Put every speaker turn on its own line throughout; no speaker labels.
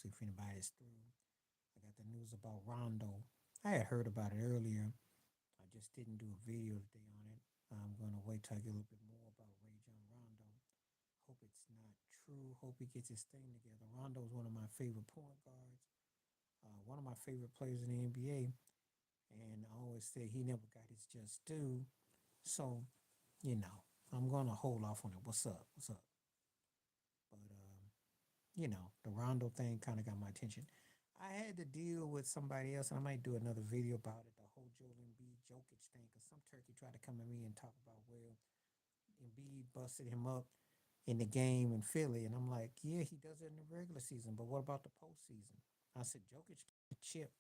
See if anybody's through. I got the news about Rondo. I had heard about it earlier. I just didn't do a video today on it. I'm gonna wait till I get a little bit more about Ray John Rondo. Hope it's not true. Hope he gets his thing together. Rondo is one of my favorite point guards. One of my favorite players in the NBA. And I always say he never got his just due. So, you know, I'm gonna hold off on it. What's up? What's up? But the Rondo thing kind of got my attention. I had to deal with somebody else, and I might do another video about it. The whole Joel Embiid Jokic thing, because some turkey tried to come at me and talk about, well, Embiid busted him up in the game in Philly, and I'm like, yeah, he does it in the regular season, but what about the postseason? I said, Jokic can chip.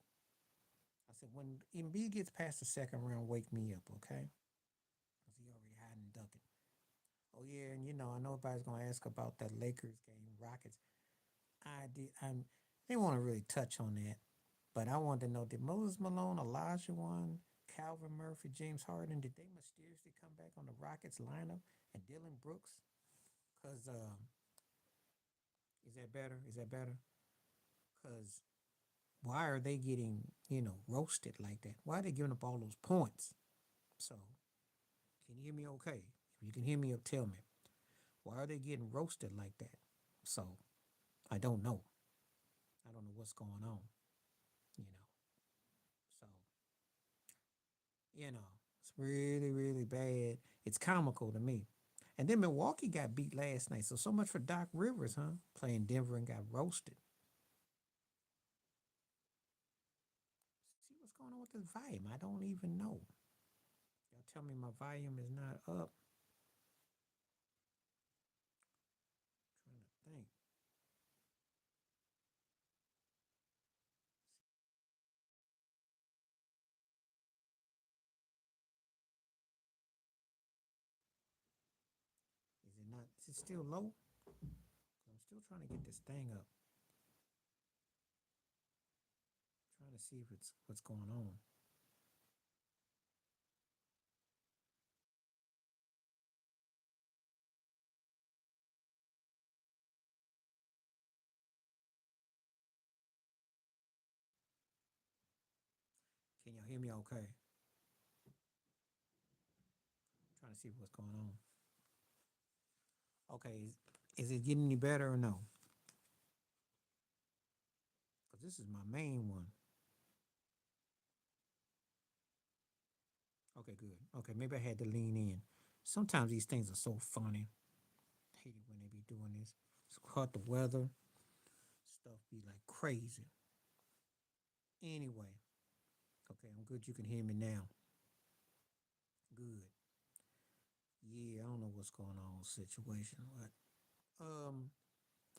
I said, when Embiid gets past the second round, wake me up, okay? Because he already hiding and ducking. Oh yeah, and I know everybody's gonna ask about that Lakers game, Rockets. I did. They want to really touch on that, but I wanted to know: did Moses Malone, Elijah One, Calvin Murphy, James Harden, did they mysteriously come back on the Rockets lineup? And Dylan Brooks? Cause is that better? Is that better? Cause why are they getting roasted like that? Why are they giving up all those points? So can you hear me? Okay. If you can hear me, tell me. Why are they getting roasted like that? So I don't know. I don't know what's going on. You know. So it's really, really bad. It's comical to me. And then Milwaukee got beat last night. So much for Doc Rivers, huh? Playing Denver and got roasted. See what's going on with this volume? I don't even know. Y'all tell me my volume is not up. I'm trying to think. Is it not? Is it still low? I'm still trying to get this thing up. Trying to see if it's what's going on. Can y'all hear me okay? Trying to see what's going on. Okay, is it getting any better or no? Because this is my main one. Okay, good. Okay, maybe I had to lean in. Sometimes these things are so funny. I hate it when they be doing this. It's caught the weather. Stuff be like crazy. Anyway, okay, I'm good. You can hear me now. Good. Yeah, I don't know what's going on situation, but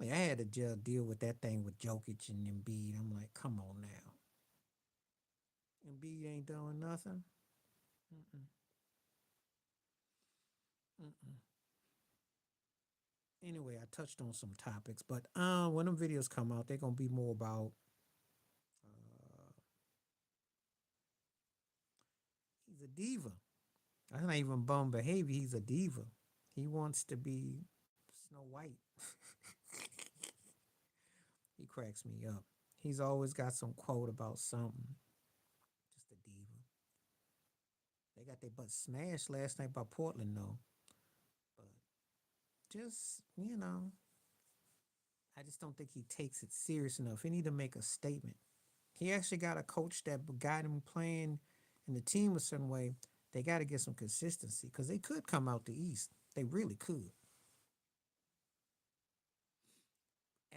yeah, I had to just deal with that thing with Jokic and Embiid. I'm like, come on now. Embiid ain't doing nothing. Mm-mm, mm-mm. Anyway, I touched on some topics, but when them videos come out, they're gonna be more about uh, he's a diva. That's not even bum behavior. He's a diva. He wants to be Snow White. He cracks me up. He's always got some quote about something. Just a diva. They got their butt smashed last night by Portland, though. But just, I just don't think he takes it serious enough. He need to make a statement. He actually got a coach that got him playing in the team a certain way. They got to get some consistency because they could come out the East. They really could.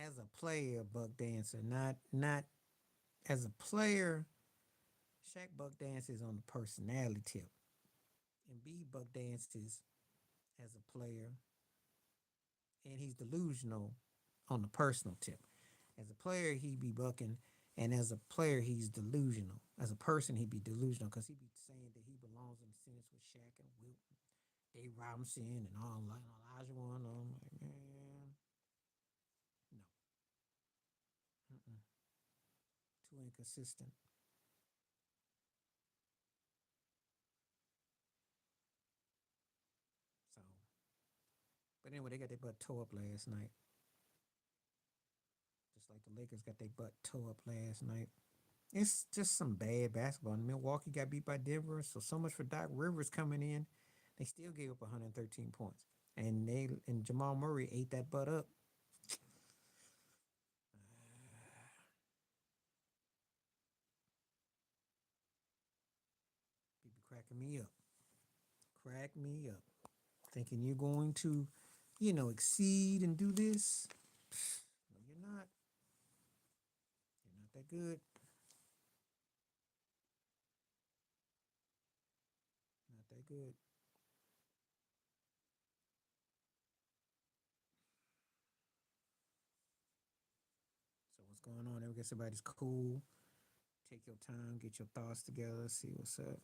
As a player, Buck Dancer, not as a player. Shaq Buck dances on the personality tip, and B Buck dances as a player, and he's delusional on the personal tip. As a player, he be bucking, and as a player, he's delusional. As a person, he be delusional because he be saying that he belongs in the sentence with Shaq and Wilton, Dave Robinson, and all like Elijah One. I'm like, man, no, mm-mm, too inconsistent. So, but anyway, they got their butt toe up last night. Looks like the Lakers got their butt toe up last night. It's just some bad basketball. Milwaukee got beat by Denver, so much for Doc Rivers coming in. They still gave up 113 points, and Jamal Murray ate that butt up. People cracking me up, crack me up, thinking you're going to, exceed and do this. No, you're not. You're not that good. Not that good. So what's going on? I guess everybody's cool. Take your time, get your thoughts together, see what's up.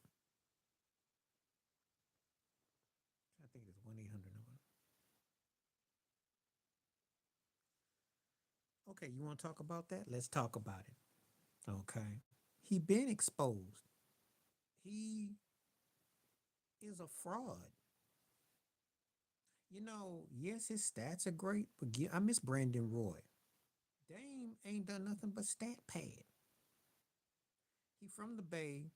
I think it's 1-800 number. Okay, you want to talk about that? Let's talk about it. Okay. He been exposed. He is a fraud. Yes, his stats are great, but I miss Brandon Roy. Dame ain't done nothing but stat pad. He from the Bay,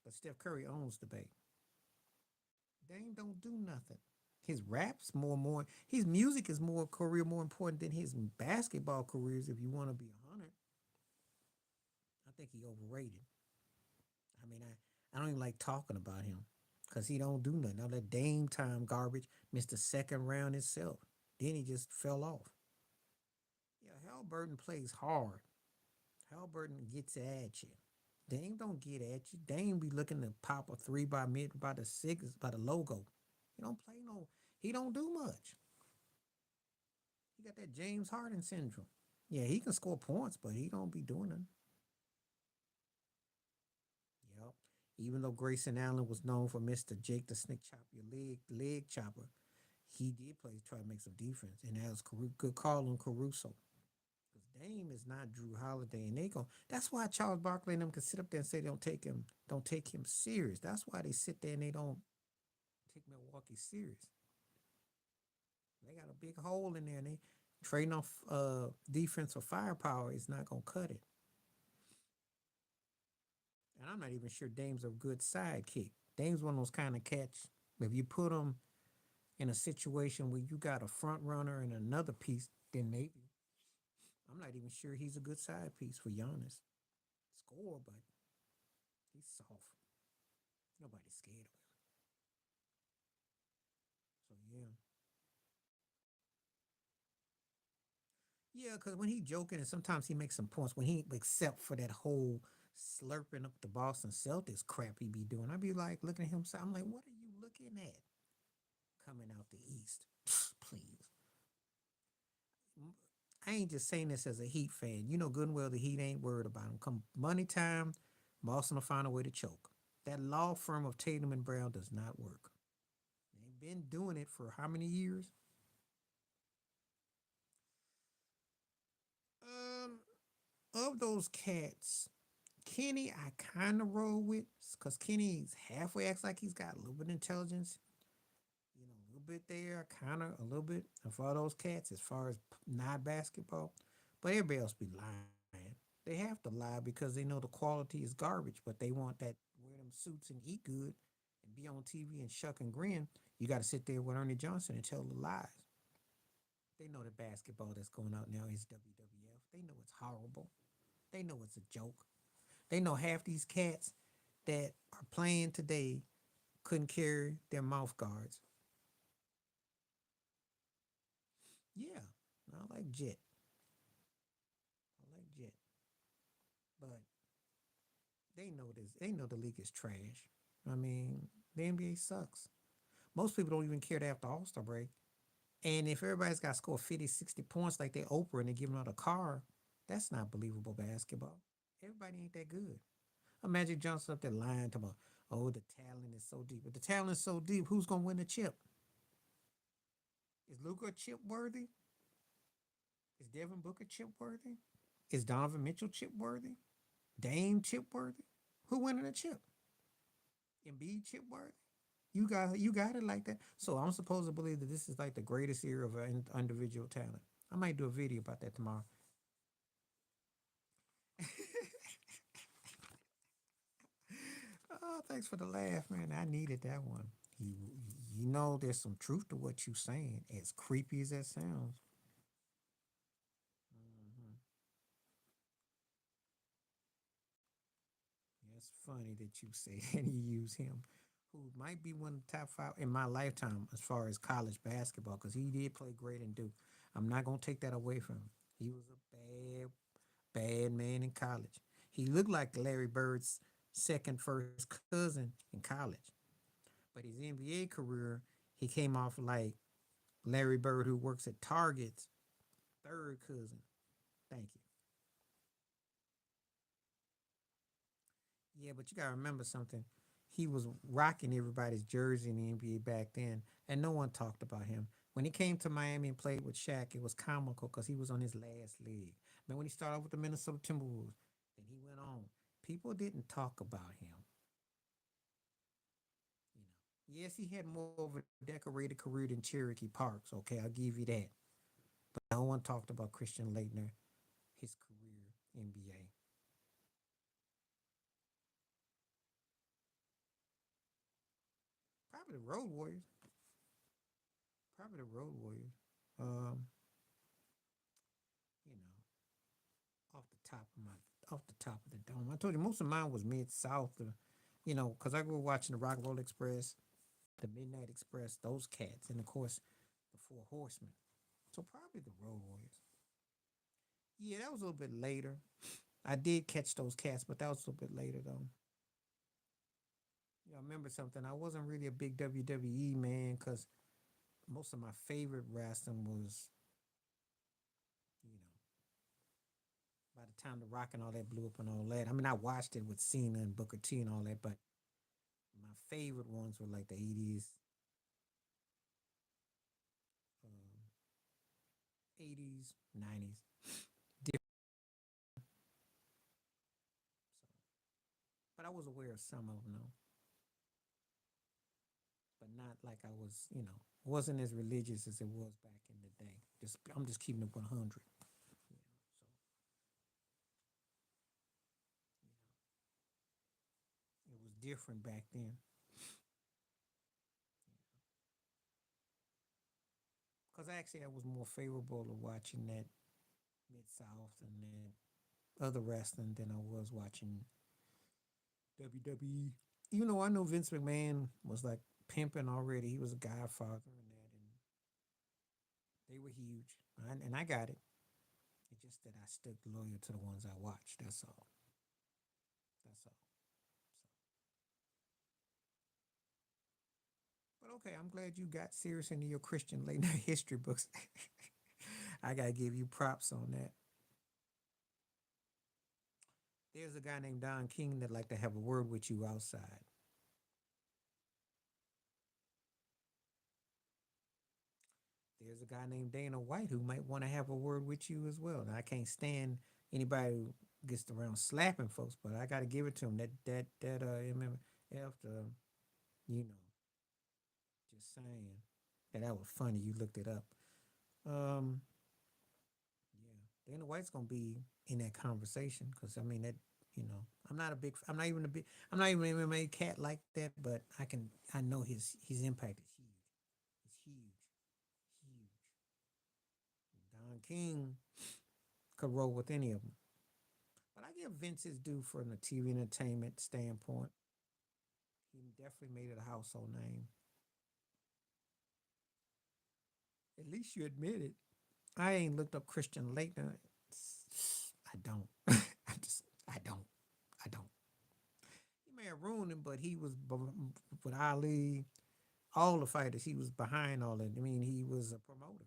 but Steph Curry owns the Bay. Dame don't do nothing. His raps more. His music is more career more important than his basketball careers. If you want to be 100, I think he overrated. I mean, I don't even like talking about him because he don't do nothing. All that Dame time garbage missed the second round itself. Then he just fell off. Yeah, Halliburton plays hard. Halliburton gets at you. Dame don't get at you. Dame be looking to pop a three by mid by the six by the logo. He don't play no. He don't do much. He got that James Harden syndrome. Yeah, he can score points, but he don't be doing it. Yep. Even though Grayson Allen was known for Mr. Jake the Snake Chop your leg chopper, he did play try to make some defense, and that was good call on Caruso. Because Dame is not Drew Holiday, and they go. That's why Charles Barkley and them can sit up there and say they don't take him serious. That's why they sit there and they don't take Milwaukee serious. They got a big hole in there, and they trading off defense for firepower is not gonna cut it. And I'm not even sure Dame's a good sidekick. Dame's one of those kind of cats. If you put him in a situation where you got a front runner and another piece, then maybe. I'm not even sure he's a good side piece for Giannis. Score, but he's soft. Nobody's scared of him. So yeah, yeah. Because when he joking and sometimes he makes some points. When he except for that whole slurping up the Boston Celtics crap he be doing, I be like looking at him. So I'm like, what are you looking at coming out the East? Please. I ain't just saying this as a Heat fan. You know good and well the Heat ain't worried about him. Come money time, Boston will find a way to choke. That law firm of Tatum and Brown does not work. They've been doing it for how many years? Um, of those cats, Kenny, I kind of roll with because Kenny's halfway acts like he's got a little bit of intelligence, a little bit there, kind of a little bit. And for all those cats, as far as not basketball, but everybody else be lying. They have to lie because they know the quality is garbage, but they want that wear them suits and eat good and be on TV and shuck and grin. You got to sit there with Ernie Johnson and tell the lies. They know the basketball that's going out now is WWF. They know it's horrible. They know it's a joke. They know half these cats that are playing today couldn't carry their mouth guards. Yeah, I like Jet. I like Jet. But they know this. They know the league is trash. I mean, the NBA sucks. Most people don't even care to after All Star break. And if everybody's got to score 50, 60 points like they Oprah and they give them out a car, that's not believable basketball. Everybody ain't that good. A Magic Johnson up there lying to about, oh, the talent is so deep. If the talent is so deep, who's gonna win the chip? Is Luka chip worthy? Is Devin Booker chip worthy? Is Donovan Mitchell chip worthy? Dame chip worthy? Who winning the chip? Embiid chip worthy? You got it like that. So I'm supposed to believe that this is like the greatest era of individual talent. I might do a video about that tomorrow. Oh, thanks for the laugh, man. I needed that one. You, you know, there's some truth to what you're saying, as creepy as that sounds. Hmm. It's funny that you say and you use him, who might be one of the top five in my lifetime as far as college basketball, because he did play great in Duke. I'm not gonna take that away from him. He was a bad man in college. He looked like Larry Bird's second first cousin in college, but his NBA career, he came off like Larry Bird, who works at Target's third cousin. Thank you. Yeah, but you gotta remember something. He was rocking everybody's jersey in the NBA back then, and no one talked about him. When he came to Miami and played with Shaq, it was comical because he was on his last leg. Man, when he started off with the Minnesota Timberwolves, then he went on. People didn't talk about him. You know, yes, he had more of a decorated career than Cherokee Parks. Okay, I'll give you that. But no one talked about Christian Leitner, his career NBA. Probably the Road Warriors. Probably the Road Warriors. Um, you know, off the top of my off the top of the dome. I told you most of mine was mid south. You know, because I grew up watching the Rock and Roll Express, the Midnight Express, those cats, and of course the Four Horsemen. So probably the Road Warriors. Yeah, that was a little bit later. I did catch those cats, but that was a little bit later though. Yeah, I remember something. I wasn't really a big WWE man because most of my favorite wrestling was, you know, by the time the Rock and all that blew up and all that. I mean, I watched it with Cena and Booker T and all that, but my favorite ones were like the 80s, 80s, 90s. Different. So, but I was aware of some of them, though, but not like I was, wasn't as religious as it was back in the day. I'm just keeping it 100. You know, so it was different back then. Because actually, I was more favorable to watching that Mid South and that other wrestling than I was watching WWE. You know, I know Vince McMahon was like pimping already. He was a godfather and that, and they were huge. And I got it. It's just that I stuck loyal to the ones I watched. That's all. That's all. But okay, I'm glad you got serious into your Christian late night history books. I gotta give you props on that. There's a guy named Don King that like to have a word with you outside. There's a guy named Dana White who might want to have a word with you as well. Now I can't stand anybody who gets around slapping folks, but I gotta give it to him. That MF, you know, just saying. And that was funny. You looked it up. Um, yeah, Dana White's gonna be in that conversation because I mean that I'm not a big I'm not even a big I'm not even an MMA cat like that, but I know his impact is huge. It's huge, huge. Don King could roll with any of them, but I give Vince his due from the TV entertainment standpoint. He definitely made it a household name. At least you admit it. I ain't looked up Christian Leitner. I don't. I don't. I don't. He may have ruined him, but he was with Ali, all the fighters. He was behind all that. I mean, he was a promoter.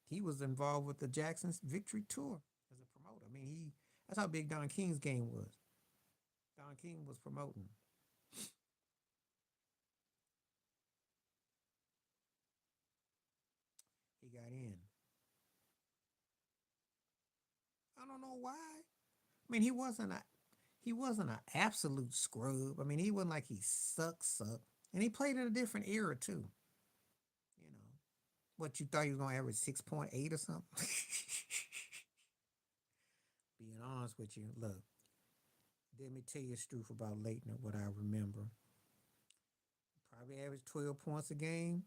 He was involved with the Jackson's Victory Tour as a promoter. I mean, that's how big Don King's game was. Don King was promoting. He got in. I don't know why. I mean, he wasn't an absolute scrub. I mean, he wasn't like he sucked. And he played in a different era too. You know, what you thought he was gonna average 6.8 or something? Being honest with you, look, let me tell you the truth about Leighton, what I remember. Probably averaged 12 points a game.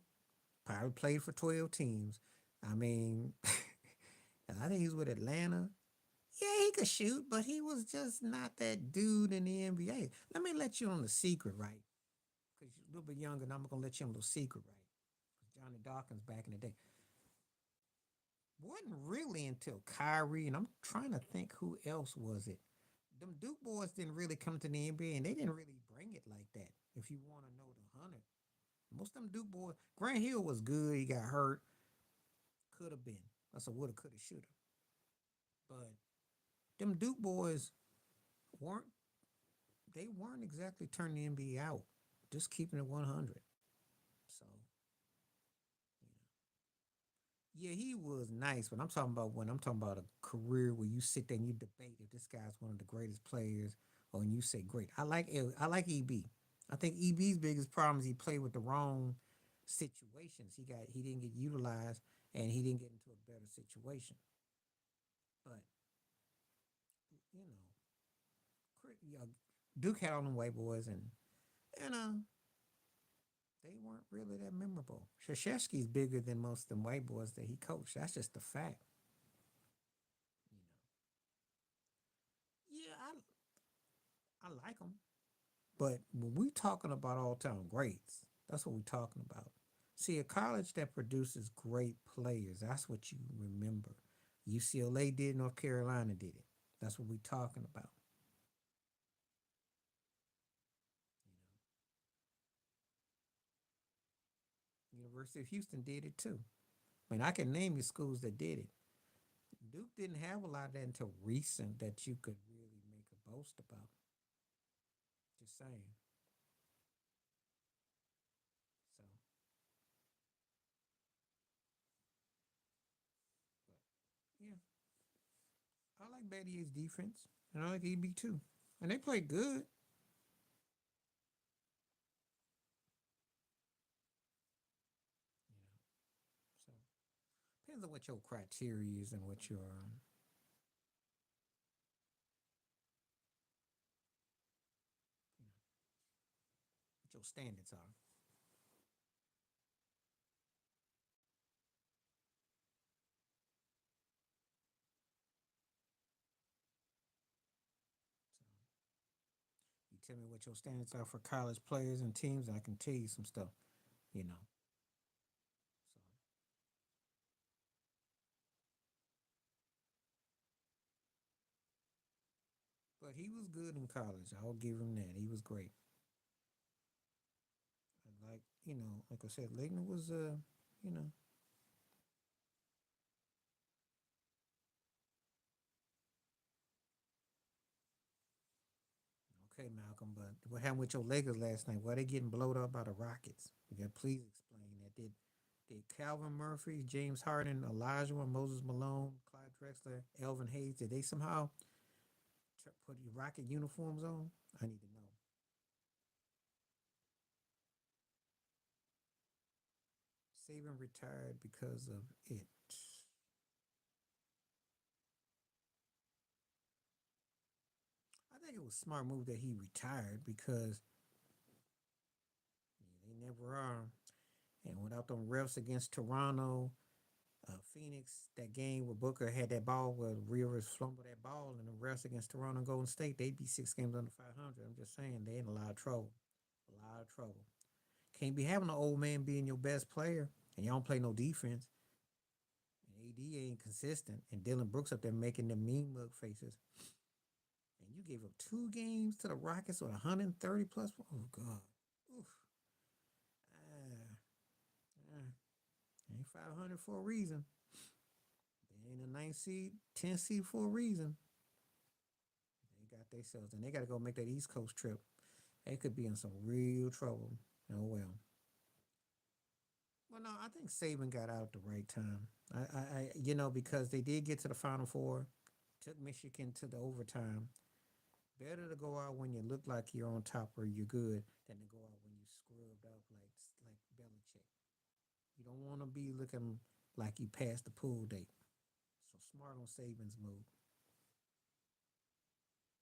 Probably played for 12 teams. I mean, and I think he's with Atlanta. Yeah, he could shoot, but he was just not that dude in the NBA. Let me let you on the secret, right? Because you're a little bit younger, and I'm gonna let you on the secret, right? Johnny Dawkins back in the day wasn't really until Kyrie, and I'm trying to think who else was it. Them Duke boys didn't really come to the NBA, and they didn't really bring it like that. If you want to know the 100, most of them Duke boys, Grant Hill was good. He got hurt. Could have been. That's a woulda, coulda, shoulda. But them Duke boys weren't. They weren't exactly turning the NBA out. Just keeping it 100. So yeah, he was nice, but I'm talking about when I'm talking about a career where you sit there and you debate if this guy's one of the greatest players, or when you say great. I like EB. I think EB's biggest problem is he played with the wrong situations. He didn't get utilized, and he didn't get into a better situation. But you know, Duke had all them white boys, and you know they weren't really that memorable. Krzyzewski's bigger than most of them white boys that he coached. That's just a fact. You know. Yeah, I like them, but when we talking about all time greats, that's what we're talking about. See, a college that produces great players, that's what you remember. UCLA did, North Carolina did it. That's what we're talking about. University of Houston did it too. I mean, I can name you schools that did it. Duke didn't have a lot of that until recent that you could really make a boast about. Just saying. So, but yeah, I like Batier's defense, and I like EB too, and they played good. You know, so depends on what your criteria is and what you know, what your standards are. So you tell me what your standards are for college players and teams, and I can tell you some stuff. You know, so but he was good in college. I'll give him that. He was great. Like like I said, Leitner was you know, okay, Malcolm. But what happened with your Lakers last night? Why they getting blowed up by the Rockets? You got please explain that. Did Calvin Murphy, James Harden, Elijah, Moses Malone, Clyde Drexler, Elvin Hayes, did they somehow put the Rocket uniforms on? I need to know. Saban retired because of it. I think it was a smart move that he retired because they never are. And without them refs against Toronto, Phoenix, that game where Booker had that ball where Rivers fumbled that ball, and the refs against Toronto and Golden State, they'd be 6 games under 500. I'm just saying, they in a lot of trouble. A lot of trouble. Can't be having an old man being your best player and y'all don't play no defense. And AD ain't consistent, and Dylan Brooks up there making them mean mug faces. And you gave up 2 games to the Rockets with 130 plus. Oh God, oof. Ah, ah. Ain't 500 for a reason. They ain't a 9 seed, 10 seed for a reason. They got themselves, and they got to go make that East Coast trip. They could be in some real trouble. Oh well. Well, no, I think Saban got out at the right time. Because they did get to the Final Four, took Michigan to the overtime. Better to go out when you look like you're on top or you're good than to go out when you scrubbed up like Belichick. You don't want to be looking like you passed the pool date. So smart on Saban's move.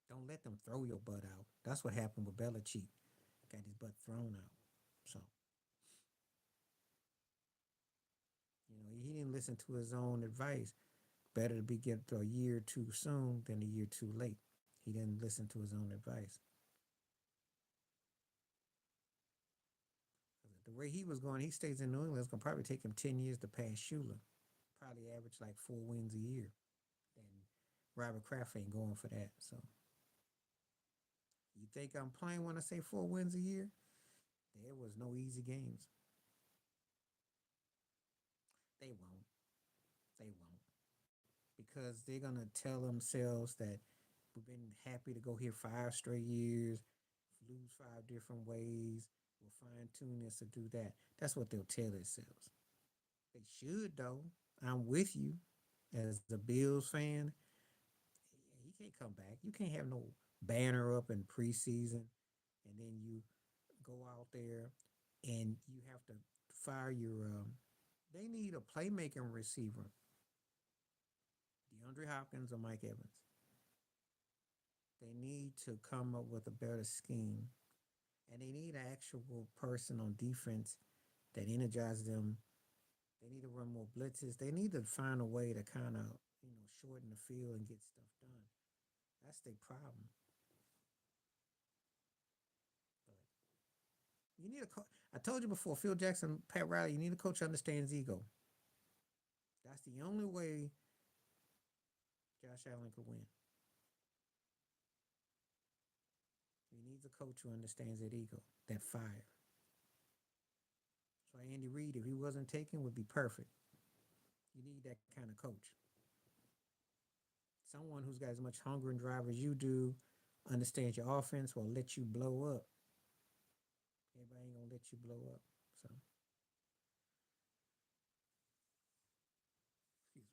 Don't let them throw your butt out. That's what happened with Belichick. Got his butt thrown out. So He didn't listen to his own advice. Better to be get a year too soon than a year too late. He didn't listen to his own advice. The way he was going, he stays in New England. It's gonna probably take him 10 years to pass Shula. Probably average like 4 wins a year. And Robert Kraft ain't going for that. So you think I'm playing when I say 4 wins a year? There was no easy games. They won't. They won't. Because they're gonna tell themselves that we've been happy to go here 5 straight years, lose 5 different ways. We'll fine tune this or do that. That's what they'll tell themselves. They should though. I'm with you as a Bills fan. He can't come back. You can't have no banner up in preseason and then you go out there and you have to fire your. They need a playmaking receiver, DeAndre Hopkins or Mike Evans. They need to come up with a better scheme, and they need an actual person on defense that energizes them. They need to run more blitzes. They need to find a way to kind of shorten the field and get stuff done. That's their problem. But you need a coach. I told you before, Phil Jackson, Pat Riley. You need a coach who understands ego. That's the only way Josh Allen could win. He needs a coach who understands that ego, that fire. So Andy Reid, if he wasn't taken, would be perfect. You need that kind of coach. Someone who's got as much hunger and drive as you do, understands your offense, will let you blow up. Everybody ain't gonna let you blow up. So excuse me.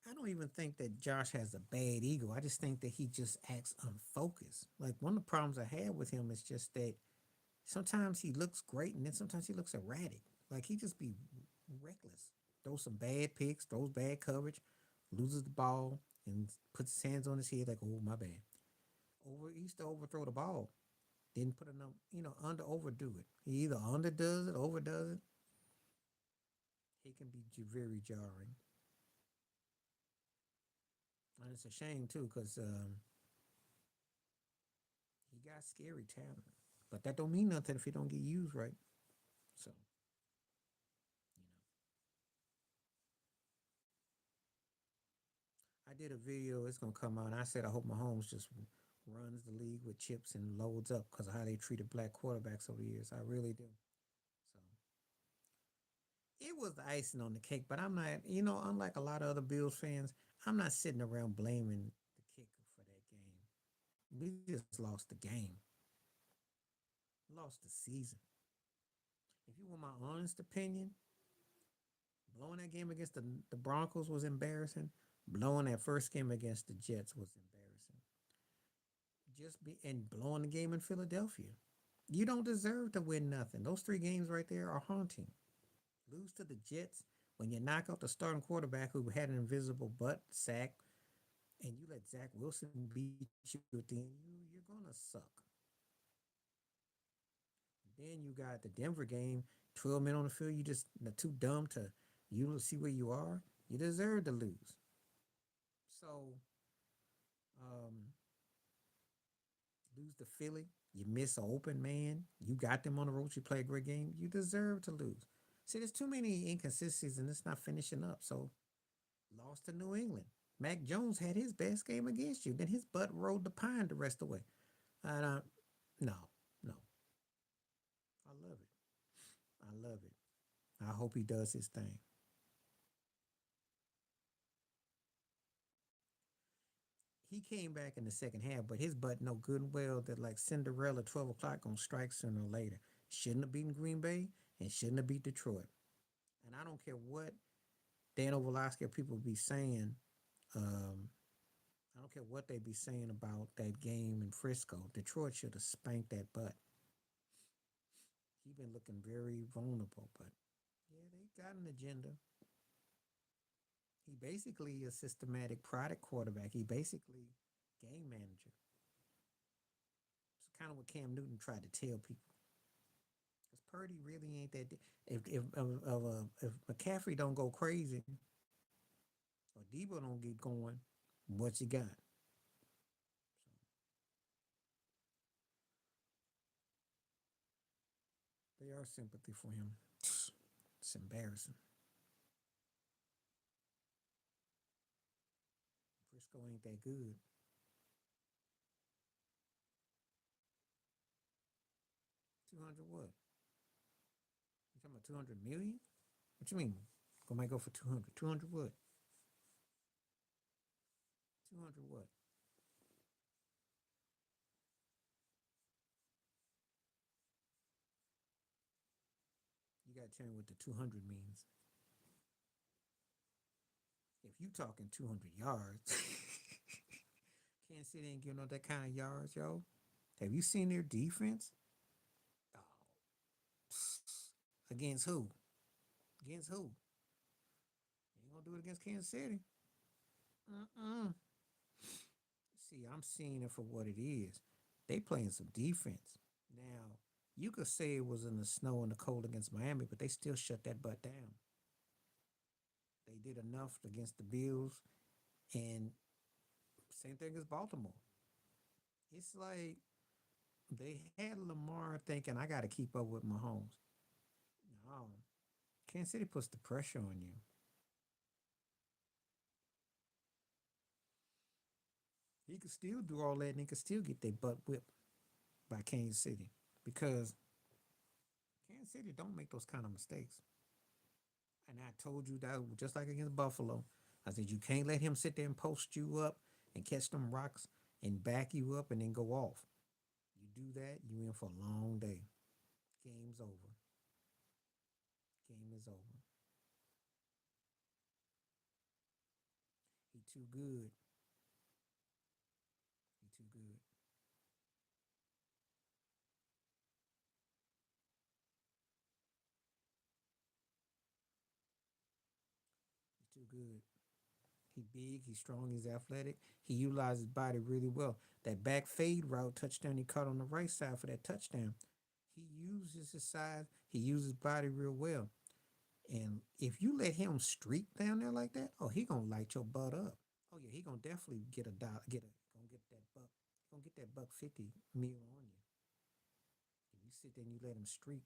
I don't even think that Josh has a bad ego. I just think that he just acts unfocused. Like one of the problems I have with him is just that sometimes he looks great and then sometimes he looks erratic. Like he just be reckless. Throws some bad picks, throws bad coverage, loses the ball, and puts his hands on his head like, oh my bad. He used to overthrow the ball. Didn't put enough, under overdo it. He either underdoes it, overdoes it. It can be very jarring. And it's a shame too, because he got scary talent. But that don't mean nothing if he don't get used right. So, you know. I did a video, it's gonna come out, and I said I hope Mahomes just runs the league with chips and loads up because of how they treated black quarterbacks over the years. I really do. So it was the icing on the cake, but I'm not, unlike a lot of other Bills fans, I'm not sitting around blaming the kicker for that game. We just lost the game, lost the season. If you want my honest opinion, blowing that game against the Broncos was embarrassing. Blowing that first game against the Jets was embarrassing. Just be and blowing the game in Philadelphia. You don't deserve to win nothing. Those 3 games right there are haunting. Lose to the Jets when you knock out the starting quarterback who had an invisible butt sack, and you let Zach Wilson beat you at the end. You're gonna suck. Then you got the Denver game, 12 men on the field. You just too dumb to see where you are. You deserve to lose. So, um, lose to Philly. You miss an open man. You got them on the road. You play a great game. You deserve to lose. See, there's too many inconsistencies and it's not finishing up. So, lost to New England. Mac Jones had his best game against you. Then his butt rode the pine the rest of the way. Uh, no, no. I love it. I love it. I hope he does his thing. He came back in the second half, but his butt know good and well that like Cinderella 12 o'clock gonna strike sooner or later. Shouldn't have beaten Green Bay and shouldn't have beat Detroit. And I don't care what Dan Orlovsky or people be saying. Um, I don't care what they be saying about that game in Frisco. Detroit should have spanked that butt. He been looking very vulnerable, but yeah, they got an agenda. He basically a systematic product quarterback. He basically game manager. It's kind of what Cam Newton tried to tell people. Because Purdy really ain't that. If McCaffrey don't go crazy or Debo don't get going, what you got? They are sympathy for him. It's embarrassing. Frisco ain't that good. 200 what? You talking about 200 million? What you mean? Go might go for 200. 200 what? 200 what? You got to tell me what the 200 means. If you talking 200 yards, Kansas City ain't giving up that kind of yards, yo. Have you seen their defense? Oh, against who? Against who? You ain't gonna do it against Kansas City. Uh-uh. See, I'm seeing it for what it is. They playing some defense. Now, you could say it was in the snow and the cold against Miami, but they still shut that butt down. They did enough against the Bills, and same thing as Baltimore. It's like they had Lamar thinking, I got to keep up with Mahomes. No, Kansas City puts the pressure on you. He could still do all that, and he could still get their butt whipped by Kansas City because Kansas City don't make those kind of mistakes. And I told you that just like against Buffalo. I said you can't let him sit there and post you up and catch them rocks and back you up and then go off. You do that, you in for a long day. Game's over. Game is over. He too good. He too good. He too good. He big, he's strong, he's athletic. He utilizes his body really well. That back fade route touchdown he caught on the right side for that touchdown. He uses his size, he uses his body real well. And if you let him streak down there like that, oh, he gonna light your butt up. Oh yeah, he gonna definitely get a dollar, gonna get that buck, gonna get that buck 50 meal on you. If you sit there and you let him streak,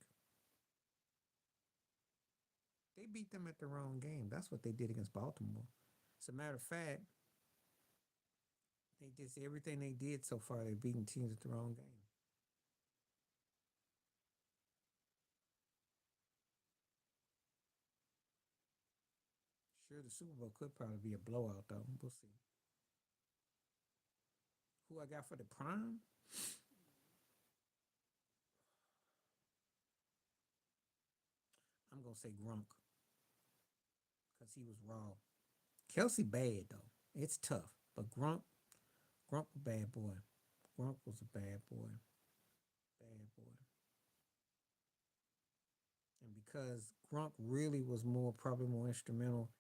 they beat them at the wrong game. That's what they did against Baltimore. As a matter of fact, they just everything they did so far, they're beating teams at the wrong game. Sure, the Super Bowl could probably be a blowout though. We'll see. Who I got for the prime? I'm gonna say Grunk because he was raw. Kelsey bad though. It's tough, but Grunk a bad boy. Grunk was a bad boy. Bad boy. And because Grunk really was more probably more instrumental,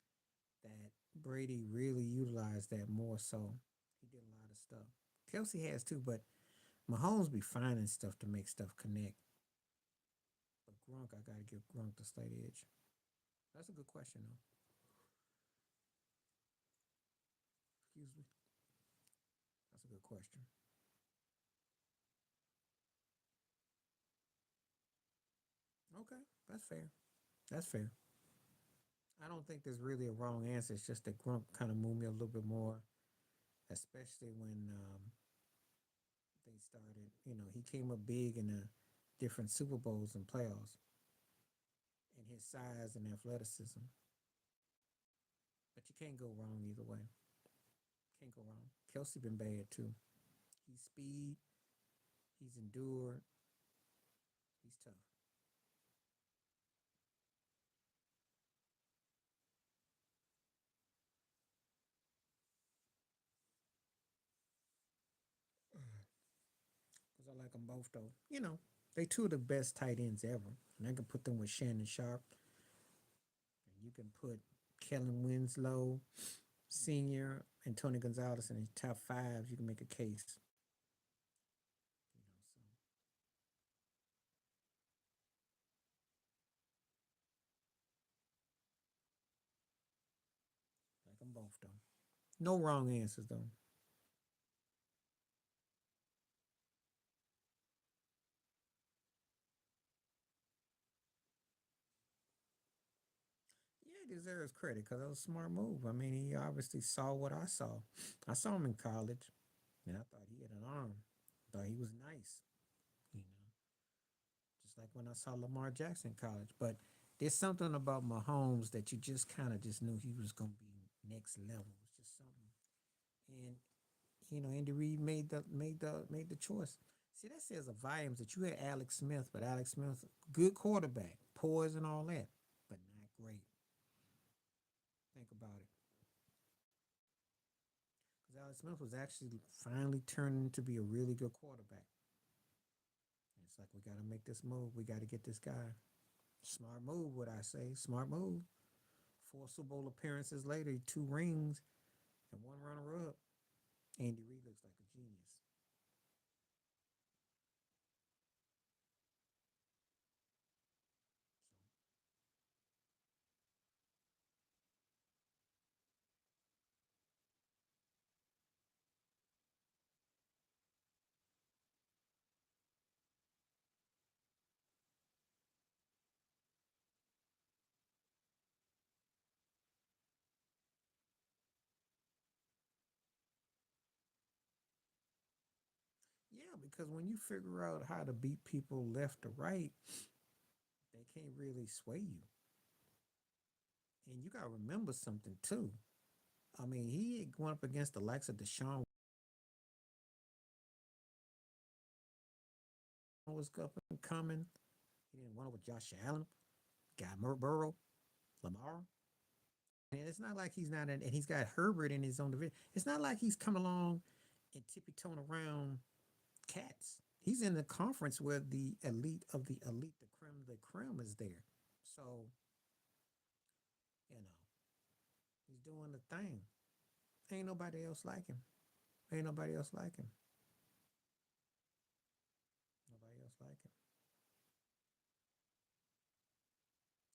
that Brady really utilized that more so. He did a lot of stuff. Kelsey has too, but Mahomes be finding stuff to make stuff connect. But Grunk, I gotta give Grunk the slight edge. That's a good question though. Excuse me. That's a good question. Okay, that's fair. That's fair. I don't think there's really a wrong answer. It's just that Grunk kind of moved me a little bit more, especially when they started. He came up big in the different Super Bowls and playoffs, and his size and athleticism. But you can't go wrong either way. Can't go wrong. Kelsey been bad too. He's speed. He's endured. He's tough. Because I like them both though. They two of the best tight ends ever, and I can put them with Shannon Sharp. And you can put Kellen Winslow, Senior, and Tony Gonzalez in the top five. You can make a case. So both though. No wrong answers though. Yeah, he deserves credit because it was a smart move. I mean, he obviously saw what I saw. I saw him in college, and I thought he had an arm. Thought he was nice, you know, just like when I saw Lamar Jackson in college. But there's something about Mahomes that you just kind of just knew he was gonna be next level. It's just something, and Andy Reid made the choice. See, that says a volumes that you had Alex Smith, but Alex Smith, good quarterback, poise and all that, but not great. Think about it. Because Alex Smith was actually finally turning to be a really good quarterback. And it's like, we got to make this move. We got to get this guy. Smart move, what I say. Smart move. Four Super Bowl appearances later, two rings, and one runner up. Andy Reid looks like a genius. Yeah, because when you figure out how to beat people left or right, they can't really sway you. And you got to remember something too. I mean, he had gone up against the likes of Deshaun was up and coming. He didn't want it with Josh Allen, got Burrow, Lamar. And it's not like he's not, and he's got Herbert in his own division. It's not like he's come along and tippy toeing around cats. He's in the conference where the elite of the elite, the creme is there. So, you know, he's doing the thing. Ain't nobody else like him. Ain't nobody else like him. Nobody else like him.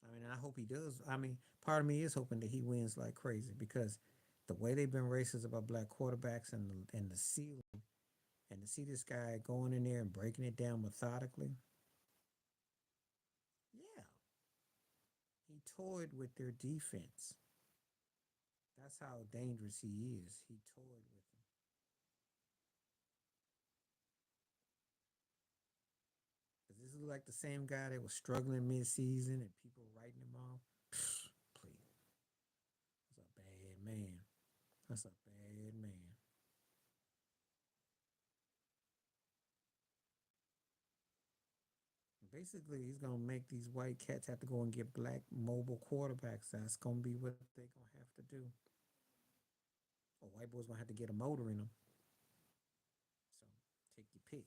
I mean, I hope he does. I mean, part of me is hoping that he wins like crazy because the way they've been racist about black quarterbacks and the ceiling, and to see this guy going in there and breaking it down methodically, yeah, he toyed with their defense. That's how dangerous he is. He toyed with them. Because this is like the same guy that was struggling mid-season and people writing him off. Please, that's a bad man. That's a bad man. Basically, he's gonna make these white cats have to go and get black mobile quarterbacks. That's gonna be what they're gonna have to do. Or white boys gonna have to get a motor in them. So take your pick.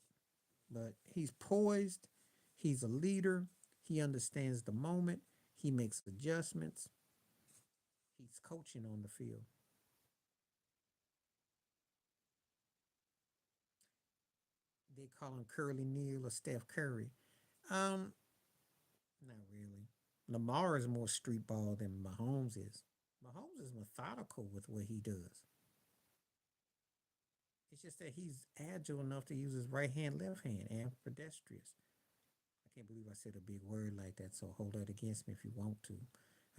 But he's poised. He's a leader. He understands the moment. He makes adjustments. He's coaching on the field. They call him Curly Neal or Steph Curry. Um, Not really. Lamar is more street ball than Mahomes is. Mahomes is methodical with what he does. It's just that he's agile enough to use his right hand, left hand, and pedestrians. I can't believe I said a big word like that, so hold that against me if you want to.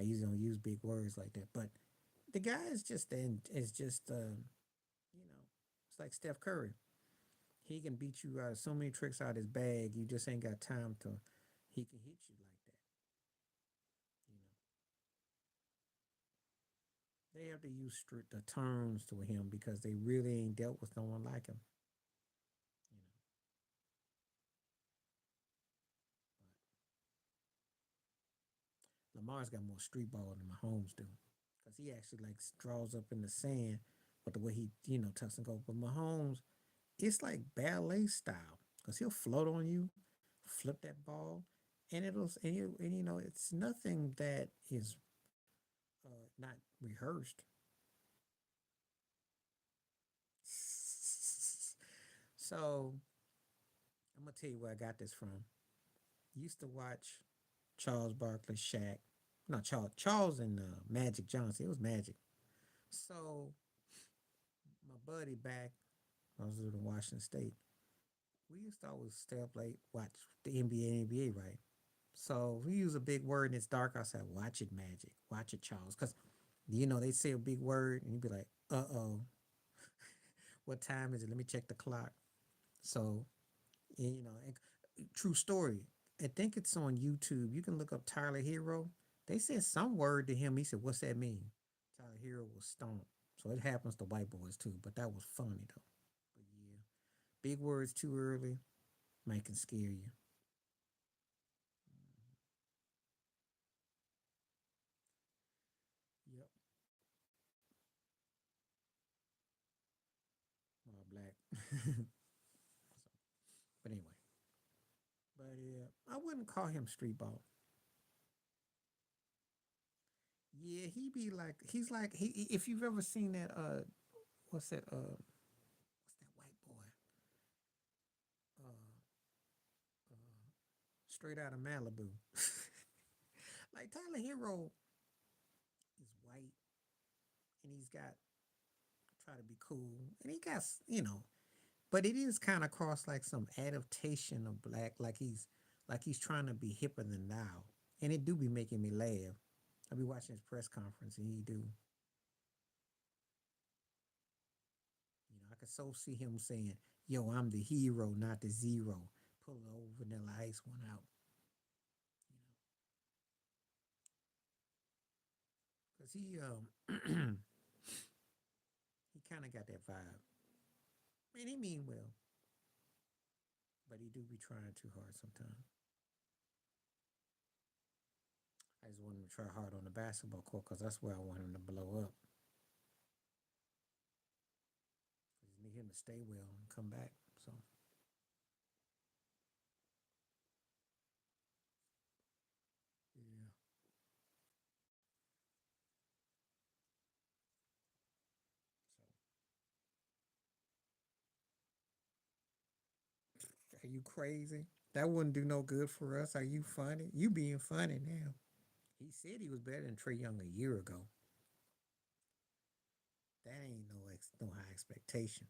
I usually don't use big words like that, but the guy is just it's like Steph Curry. He can beat you out of so many tricks out of his bag. You just ain't got time to. He can hit you like that. You know, they have to use the terms to him because they really ain't dealt with no one like him. You know, but Lamar's got more street ball than Mahomes do because he actually like draws up in the sand, but the way he tucks and goes. But Mahomes, it's like ballet style because he'll float on you, flip that ball, and it's nothing that is not rehearsed. So I'm gonna tell you where I got this from. Used to watch Charles Barkley, Shaq, not Charles and Magic Johnson. It was Magic. So my buddy back, I was living in Washington State. We used to always stay up late, watch the NBA, right? So if we use a big word and it's dark, I said, watch it, Magic. Watch it, Charles. Because, they say a big word and you'd be like, uh-oh, what time is it? Let me check the clock. So, true story. I think it's on YouTube. You can look up Tyler Hero. They said some word to him. He said, what's that mean? Tyler Hero was stoned. So it happens to white boys too, but that was funny though. But yeah, big words too early might can scare you. Yep. All black. But anyway, but yeah, I wouldn't call him street ball. Yeah, he be like he's like if you've ever seen that what's that what's that white boy uh straight out of Malibu. Like Tyler Hero is white and he's got try to be cool and he got but it is kind of cross like some adaptation of black like he's trying to be hipper than now and it do be making me laugh. I be watching his press conference and he do I could so see him saying, "Yo, I'm the hero, not the zero." Pull the old Vanilla Ice one out, because he kind of got that vibe. Man, he mean well, but he do be trying too hard sometimes. I just want him to try hard on the basketball court because that's where I want him to blow up. I just need him to stay well and come back. So yeah. So are you crazy? That wouldn't do no good for us. Are you funny? You being funny now. He said he was better than Trey Young a year ago. That ain't no high expectation.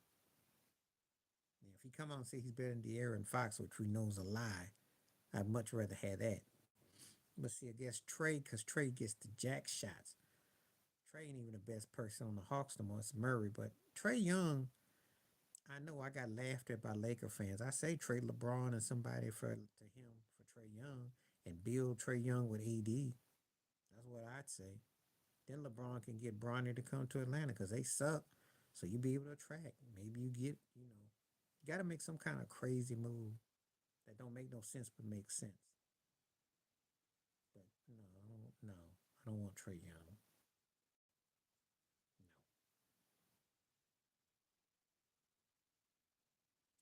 If he come out and say he's better than De'Aaron Fox, which we know is a lie, I'd much rather have that. But see, I guess Trey, because Trey gets the jack shots. Trey ain't even the best person on the Hawks no more. It's Murray. But Trey Young, I know I got laughed at by Laker fans. I say trade LeBron and somebody for to him for Trey Young and build Trey Young with AD. That's what I'd say. Then LeBron can get Bronny to come to Atlanta because they suck. So you be able to attract. Maybe you get, you got to make some kind of crazy move that don't make no sense but makes sense. But no, no, I don't want Trey Young. No,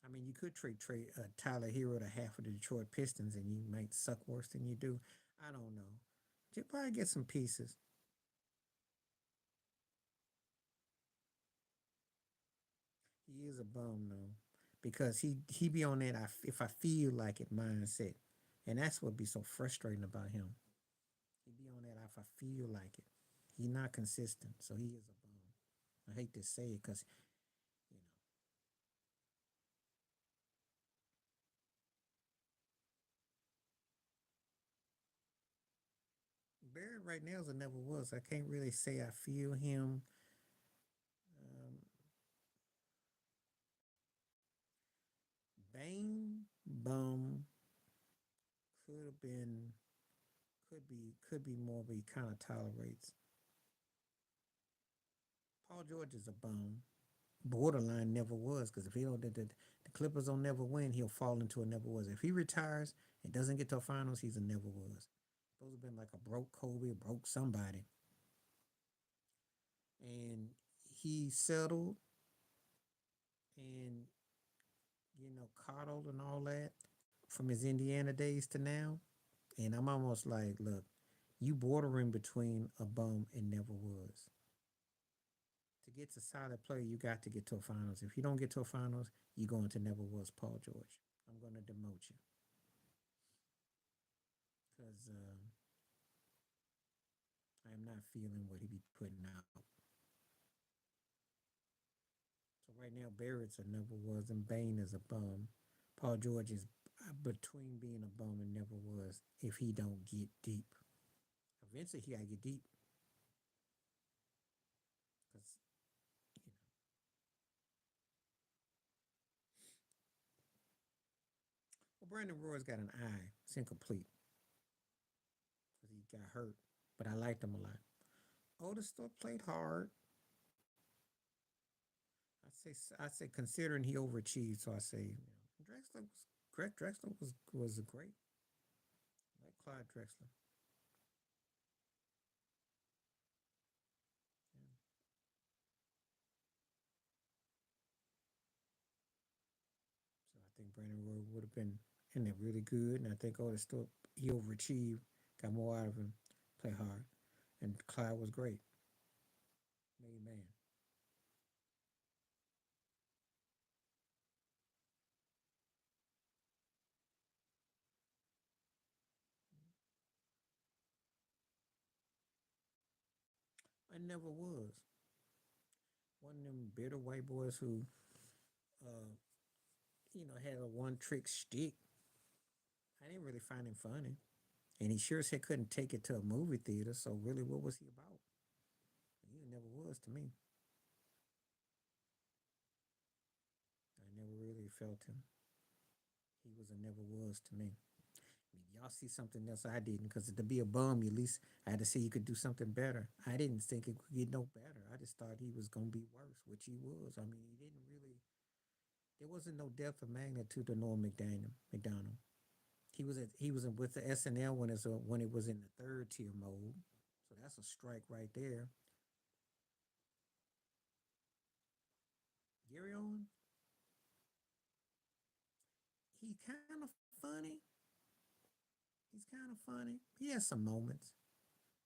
I mean you could trade Tyler Hero to half of the Detroit Pistons, and you might suck worse than you do. I don't know. You probably get some pieces. He is a bum though, because he be on that. If I feel like it mindset, and that's what be so frustrating about him. He be on that if I feel like it. He's not consistent, so he is a bum. I hate to say it because you know Barrett right now is a never was. I can't really say I feel him. Um, Bane bum could have been could be more, but he kind of tolerates. Paul George is a bum. Borderline never was because if he don't the Clippers don't never win, he'll fall into a never was. If he retires and doesn't get to a finals, he's a never was. Supposed to have been like a broke Kobe, broke somebody, and he settled and coddled and all that from his Indiana days to now. And I'm almost like, look, you bordering between a bum and never was. To get to solid play, you got to get to a finals. If you don't get to a finals, you go into never was Paul George. I'm going to demote you because I am not feeling what he be putting out. Right now, Barrett's a never was, and Bane is a bum. Paul George is between being a bum and never was if he don't get deep. Eventually, he gotta get deep because you know. Well, Brandon Roy's got an eye. It's incomplete because he got hurt, but I liked him a lot. Otis still played hard. I say considering he overachieved, so I say Drexler was a great like Clyde Drexler. Yeah. So I think Brandon Roy would have been in there really good, and I think Otis still he overachieved, got more out of him, play hard, and Clyde was great, made man. I never was one of them bitter white boys who, uh, had a one trick stick. I didn't really find him funny, and he sure as heck couldn't take it to a movie theater. So really, what was he about? He never was to me. I never really felt him. He was a never was to me. Maybe y'all see something else I didn't, because to be a bum, at least I had to see he could do something better. I didn't think it could get no better. I just thought he was gonna be worse, which he was. I mean, he didn't really. There wasn't no depth of magnitude to Norm McDaniel. McDonald. He was with the SNL when it was in the third tier mode. So that's a strike right there. Gary Owen, he kind of funny. He's kind of funny. He has some moments,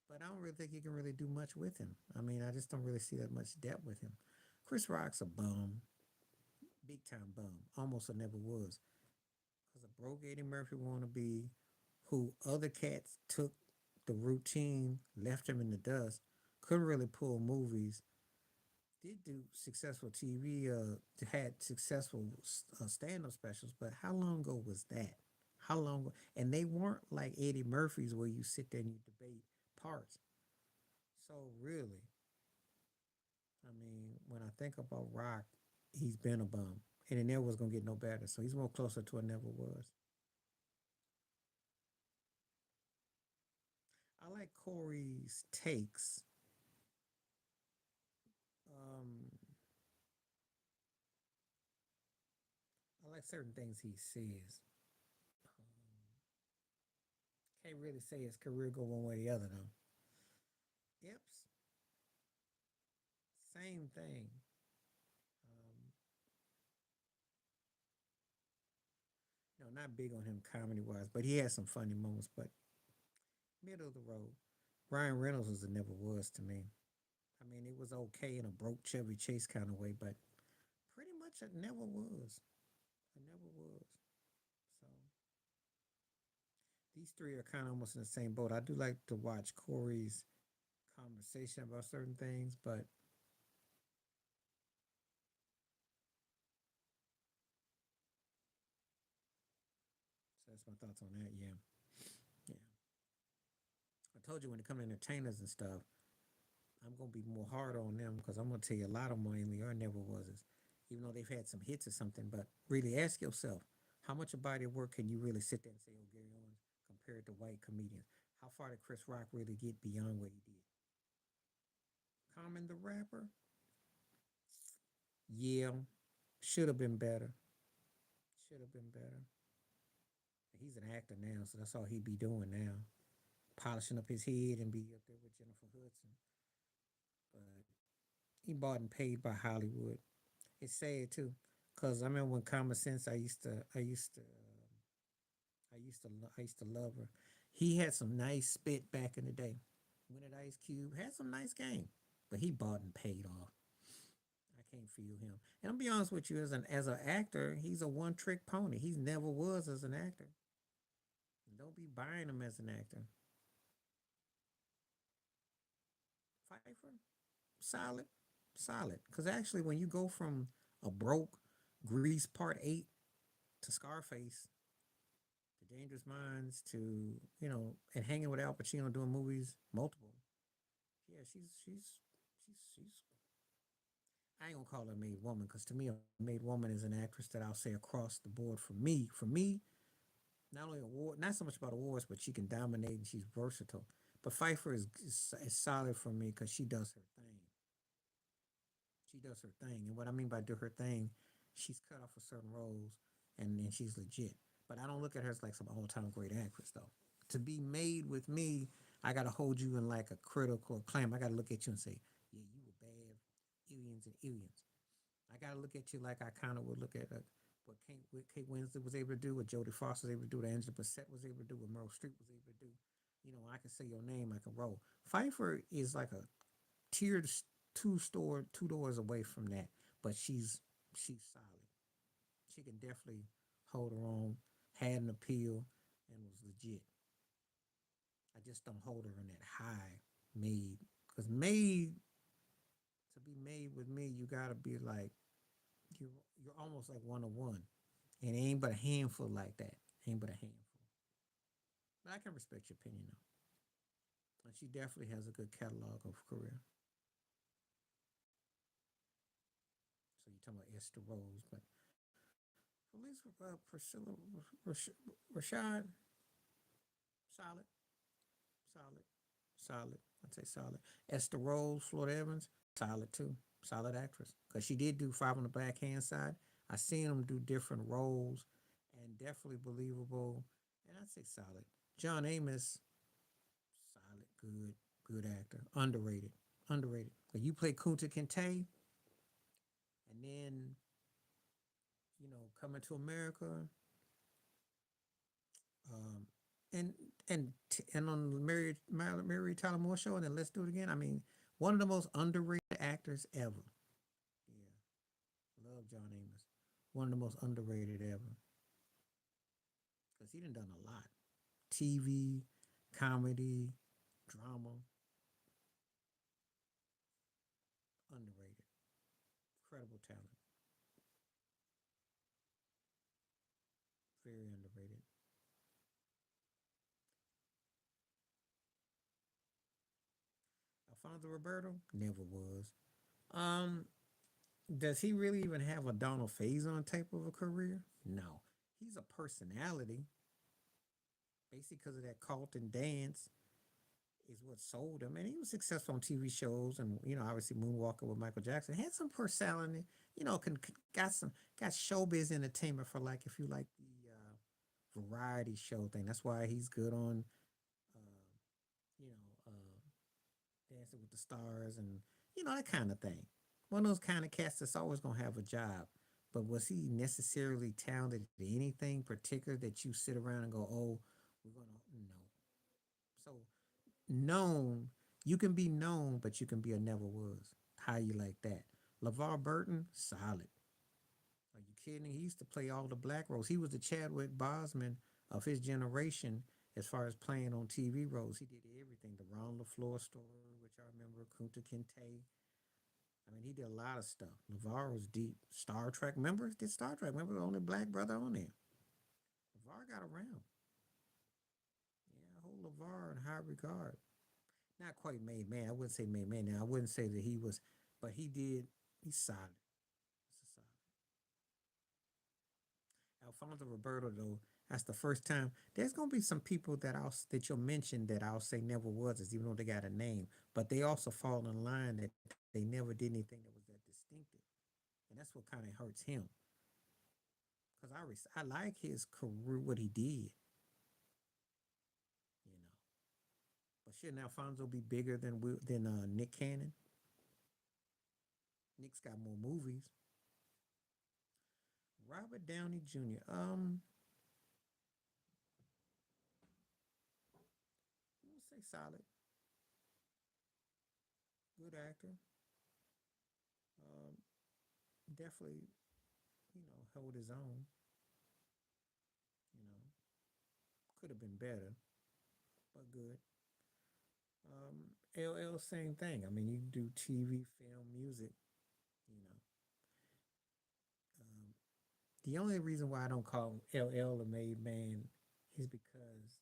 but I don't really think you can really do much with him. I mean, I just don't really see that much depth with him. Chris Rock's a bum, big time bum, almost a never was. Because a broke Eddie Murphy wannabe who other cats took the routine, left him in the dust, couldn't really pull movies, did do successful TV, had successful stand up specials, but how long ago was that? How long? And they weren't like Eddie Murphy's where you sit there and you debate parts. So really, I mean, when I think about Rock, he's been a bum, and it never was gonna get no better. So he's more closer to a never was. I like Corey's takes. Um, I like certain things he says. Can't really say his career go one way or the other though. Epps, same thing. Um, not big on him comedy wise, but he has some funny moments. But middle of the road. Ryan Reynolds was a never was to me. I mean, it was okay in a broke Chevy Chase kind of way, but pretty much it never was. It never was. So these three are kind of almost in the same boat. I do like to watch Corey's conversation about certain things, but so that's my thoughts on that. Yeah, yeah. I told you when it comes to entertainers and stuff, I'm gonna be more hard on them because I'm gonna tell you a lot of them mainly are never was, even though they've had some hits or something. But really, ask yourself, how much of body of work can you really sit there and say, "Oh, Gary Owens," compared to white comedians? How far did Chris Rock really get beyond what he did? Common the rapper, yeah, should have been better. Should have been better. He's an actor now, so that's all he be doing now, polishing up his head and be up there with Jennifer Hudson. But he bought and paid by Hollywood. It's sad too, cause I remember when Common Sense, I used to love her. He had some nice spit back in the day. Went at Ice Cube, had some nice game, but he bought and paid off. I can't feel him. And I'll be honest with you, as an actor, he's a one trick pony. He never was as an actor. Don't be buying him as an actor. Pfeiffer, solid, solid. Because actually, when you go from a broke Grease Part 8 to Scarface to Dangerous Minds to, and hanging with Al Pacino doing movies, multiple. Yeah, she's I ain't gonna call her a made woman because to me, a made woman is an actress that I'll say across the board for me. For me, not only award, not so much about awards, but she can dominate and she's versatile. But Pfeiffer is solid for me because she does her thing. She does her thing, and what I mean by do her thing, she's cut off for certain roles, and then she's legit. But I don't look at her as like some all-time great actress though. To be made with me, I gotta hold you in like a critical acclaim. I gotta look at you and say, yeah, you were bad, aliens and aliens. I gotta look at you like I kind of would look at what Kate Winslet was able to do, what Jodie Foster was able to do, what Angela Bassett was able to do, what Meryl Streep was able to do. I can say your name, I can roll. Pfeiffer is like a tiered two doors away from that, but she's solid. She can definitely hold her own, had an appeal, and was legit. I just don't hold her in that high made because made to be made with me, you gotta be like you're you're almost like 101. And it ain't but a handful like that. Ain't but a handful. But I can respect your opinion though. And she definitely has a good catalog of career. So you're talking about Esther Rose, but Felicia Priscilla Rashad, solid, solid, solid. I'd say solid. Esther Rose, Florida Evans, solid too. Solid actress. Because she did do Five on the Backhand Side. I seen them do different roles and definitely believable. And I'd say solid. John Amos, solid, good actor. Underrated. Underrated. But you play Kunta Kinte and then, coming to America, um, and and on the Mary Tyler Moore show, and then Let's Do It Again. I mean, one of the most underrated actors ever. Yeah, love John Amos. One of the most underrated ever because he done a lot. TV, comedy, drama, underrated. Incredible talent. Very underrated. Alfonso Roberto never was. Um, does he really even have a Donald Faison type of a career? No. He's a personality, basically because of that Carlton dance is what sold him. And he was successful on TV shows and, obviously Moonwalker with Michael Jackson. Had some personality, got showbiz entertainment for like, if you like the variety show thing. That's why he's good on, uh, Dancing with the Stars and, that kind of thing. One of those kind of cats that's always going to have a job. But was he necessarily talented at anything particular that you sit around and go, oh, we're going to, no. So known, you can be known, but you can be a never was. How you like that? LeVar Burton, solid. Are you kidding? He used to play all the black roles. He was the Chadwick Boseman of his generation as far as playing on TV roles. He did everything. The Ron LaFleur story, which I remember, Kunta Kinte. I mean, he did a lot of stuff. LeVar was deep. Star Trek members did Star Trek. Remember the only black brother on there. LeVar got around. Yeah, I hold LeVar in high regard. Not quite made man. I wouldn't say made man. Now I wouldn't say that he was, but he did. He's solid. He's solid. Alfonso Roberto though. That's the first time. There's gonna be some people that you'll mention that I'll say never was, even though they got a name, but they also fall in line that they never did anything that was that distinctive, and that's what kind of hurts him. Cause I like his career, what he did, you know. But shouldn't Alfonso be bigger than Nick Cannon? Nick's got more movies. Robert Downey Jr. I'm gonna say solid, good actor. Um, definitely, held his own. You know, could have been better, but good. LL, same thing. I mean, you do TV, film, music. You know, The only reason why I don't call him LL the Made Man is because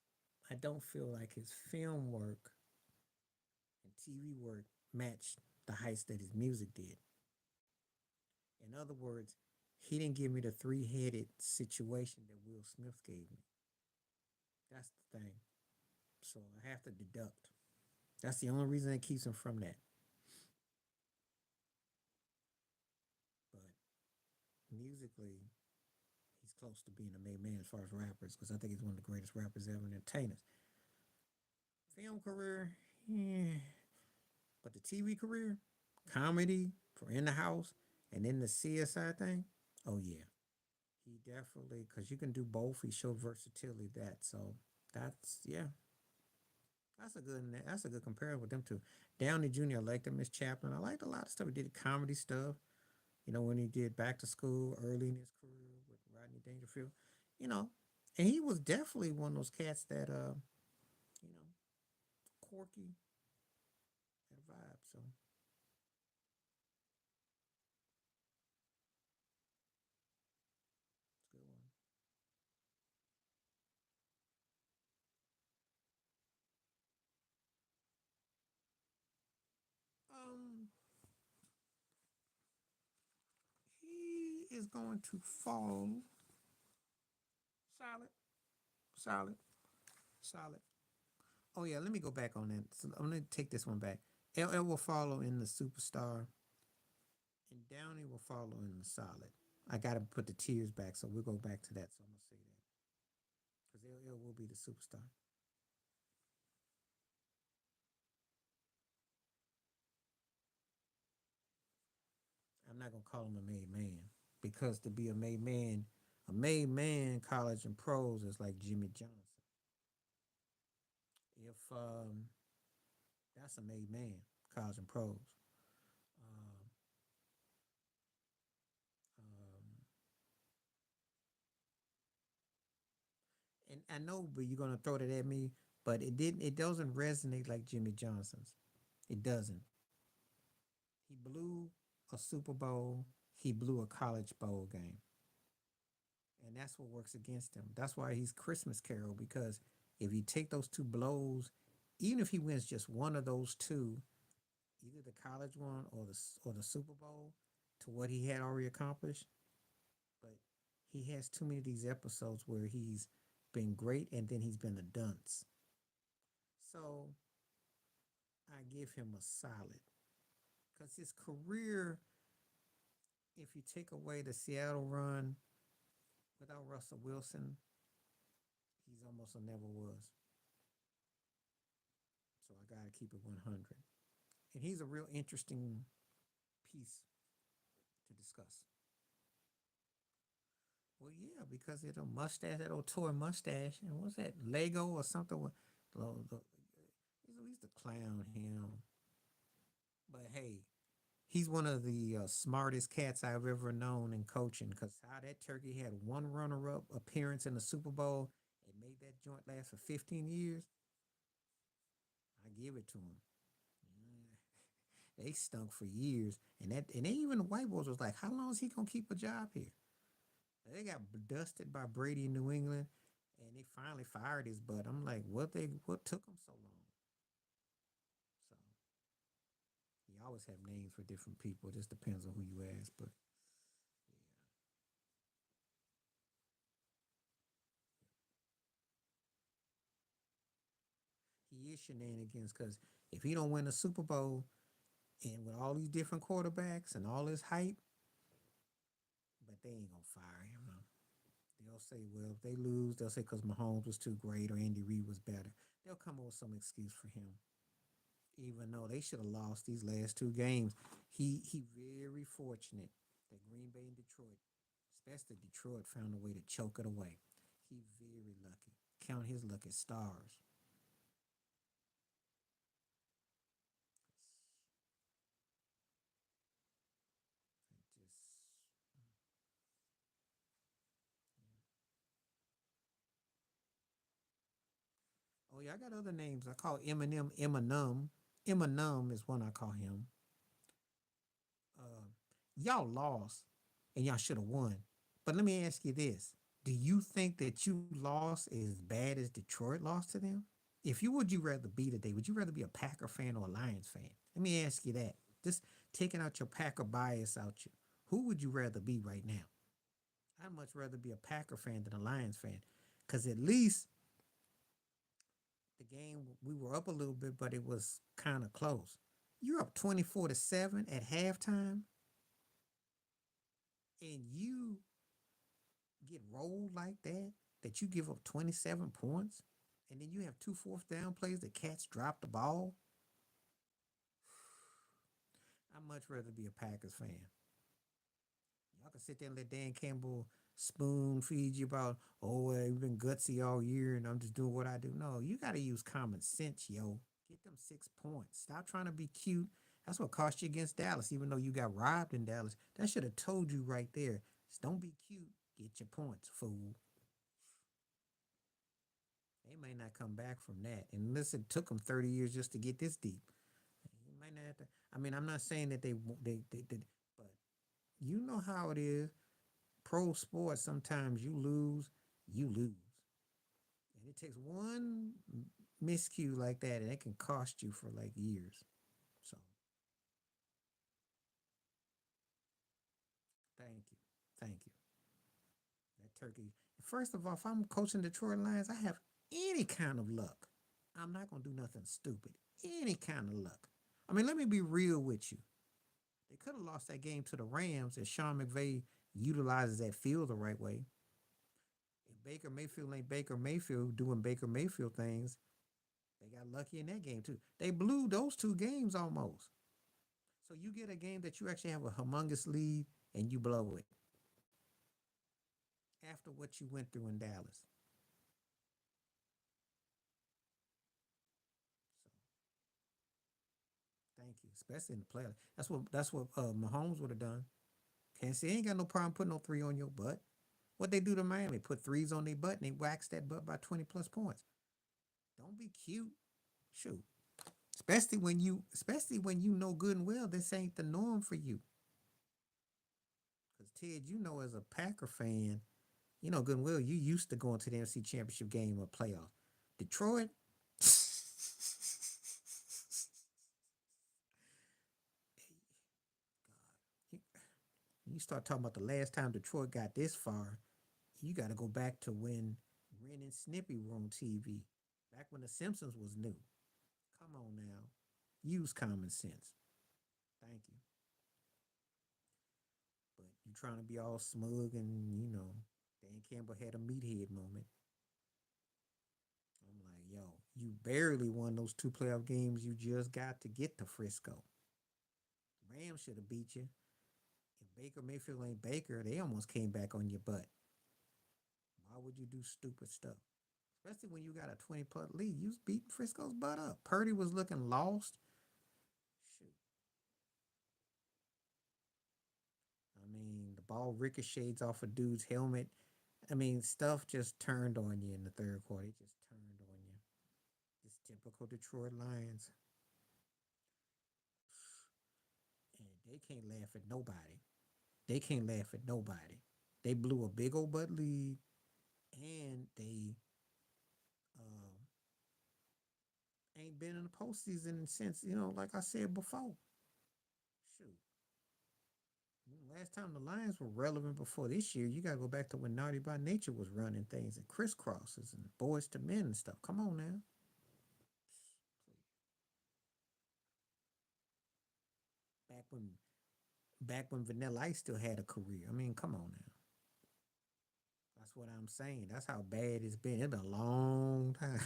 I don't feel like his film work and TV work matched the heights that his music did. In other words, he didn't give me the three-headed situation that Will Smith gave me. That's the thing. So I have to deduct. That's the only reason that keeps him from that. But musically, he's close to being a made man as far as rappers, because I think he's one of the greatest rappers ever and entertainers. Film career, yeah. But the TV career, comedy for In the House, and then the CSI thing, oh yeah. He definitely, because you can do both. He showed versatility that. So that's, yeah, that's a good comparison with them two. Downey Jr. I liked him as Chaplin. I liked a lot of stuff. He did comedy stuff. You know, when he did Back to School early in his career with Rodney Dangerfield. You know, and he was definitely one of those cats that you know, quirky had a vibe. So it's a good one. Um, he is going to fall solid, solid, solid. Oh yeah, let me go back on that. So I'm gonna take this one back. LL will follow in the superstar, and Downey will follow in the solid. I gotta put the tears back, so we'll go back to that. So I'm gonna say that because LL will be the superstar. I'm not gonna call him a made man because to be a made man, college and pros is like Jimmy Johnson. If that's a made man, college and pros. Um, um, and I know, but you're gonna throw that at me, but it didn't. It doesn't resonate like Jimmy Johnson's. It doesn't. He blew a Super Bowl. He blew a college bowl game, and that's what works against him. That's why he's Christmas Carol because if you take those two blows, even if he wins just one of those two, either the college one or the Super Bowl, to what he had already accomplished, but he has too many of these episodes where he's been great and then he's been a dunce. So I give him a solid because his career, if you take away the Seattle run without Russell Wilson, he's almost a never was. So I got to keep it 100. And he's a real interesting piece to discuss. Well, yeah, because it a mustache, that old toy mustache, and what's that Lego or something? We used to clown him, but hey, he's one of the smartest cats I've ever known in coaching. Because how that turkey had one runner-up appearance in the Super Bowl and made that joint last for 15 years, I give it to him. They stunk for years, and even the white boys was like, "How long is he gonna keep a job here?" They got dusted by Brady in New England, and they finally fired his butt. I'm like, what took him so long? So you always have names for different people. It just depends on who you ask. But yeah, he is shenanigans because if he don't win the Super Bowl and with all these different quarterbacks and all this hype, but they ain't gonna fire him. No. They'll say, well, if they lose, they'll say because Mahomes was too great or Andy Reid was better. They'll come up with some excuse for him, even though they should have lost these last two games. He very fortunate that Green Bay and Detroit, especially Detroit, found a way to choke it away. He very lucky. Count his lucky stars. Just oh yeah, I got other names. I call Eminem Eminem. Eminem is one I call him. Uh, y'all lost, and y'all should have won. But let me ask you this. Do you think that you lost as bad as Detroit lost to them? If you would you rather be today, would you rather be a Packer fan or a Lions fan? Let me ask you that. Just taking out your Packer bias out you. Who would you rather be right now? I'd much rather be a Packer fan than a Lions fan. Because at least the game we were up a little bit, but it was kind of close. You're up 24-7 at halftime, and you get rolled like that, that you give up 27 points, and then you have two fourth down plays, the cats drop the ball. I'd much rather be a Packers fan. Y'all can sit there and let Dan Campbell spoon feed you about, oh, well, you've been gutsy all year and I'm just doing what I do. No, you got to use common sense, yo. Get them 6 points. Stop trying to be cute. That's what cost you against Dallas, even though you got robbed in Dallas. That should have told you right there. Just don't be cute. Get your points, fool. They may not come back from that. And unless it took them 30 years just to get this deep. You might not have to. I mean, I'm not saying that they did, but you know how it is. Pro sports, sometimes you lose. And it takes one miscue like that, and it can cost you for like years. So thank you. Thank you. That turkey. First of all, if I'm coaching Detroit Lions, I have any kind of luck. I'm not gonna do nothing stupid. Any kind of luck. I mean, let me be real with you. They could have lost that game to the Rams if Sean McVay utilizes that field the right way. If Baker Mayfield ain't Baker Mayfield doing Baker Mayfield things, they got lucky in that game too. They blew those two games almost. So you get a game that you actually have a humongous lead and you blow it after what you went through in Dallas. So thank you, especially in the playoffs. That's what Mahomes would have done. Can't say he ain't got no problem putting no three on your butt. What they do to Miami? Put threes on their butt and they wax that butt by 20 plus points. Don't be cute. Shoot. Especially when you know good and well this ain't the norm for you. Because Ted, you know as a Packer fan, you know good and well you used to going to the NFC Championship game or playoff. Detroit, you, you start talking about the last time Detroit got this far, you got to go back to when Ren and Snippy were on TV, back when The Simpsons was new. Come on now, use common sense. Thank you. But you trying to be all smug and Dan Campbell had a meathead moment. I'm like, yo, you barely won those two playoff games you just got to get to Frisco. Rams should have beat you. If Baker Mayfield ain't Baker, they almost came back on your butt. Why would you do stupid stuff? Especially when you got a 20 plus lead. You was beating Frisco's butt up. Purdy was looking lost. Shoot. I mean, the ball ricochets off a dude's helmet. I mean, stuff just turned on you in the third quarter. It just turned on you. It's typical Detroit Lions. And they can't laugh at nobody. They can't laugh at nobody. They blew a big old butt lead, and they um, ain't been in the postseason since like I said before. Shoot, last time the Lions were relevant before this year, you gotta go back to when Naughty by Nature was running things and crisscrosses and boys to men and stuff. Come on now. Back when back when Vanilla Ice still had a career. I mean, come on now. That's what I'm saying. That's how bad it's been. It's been a long time.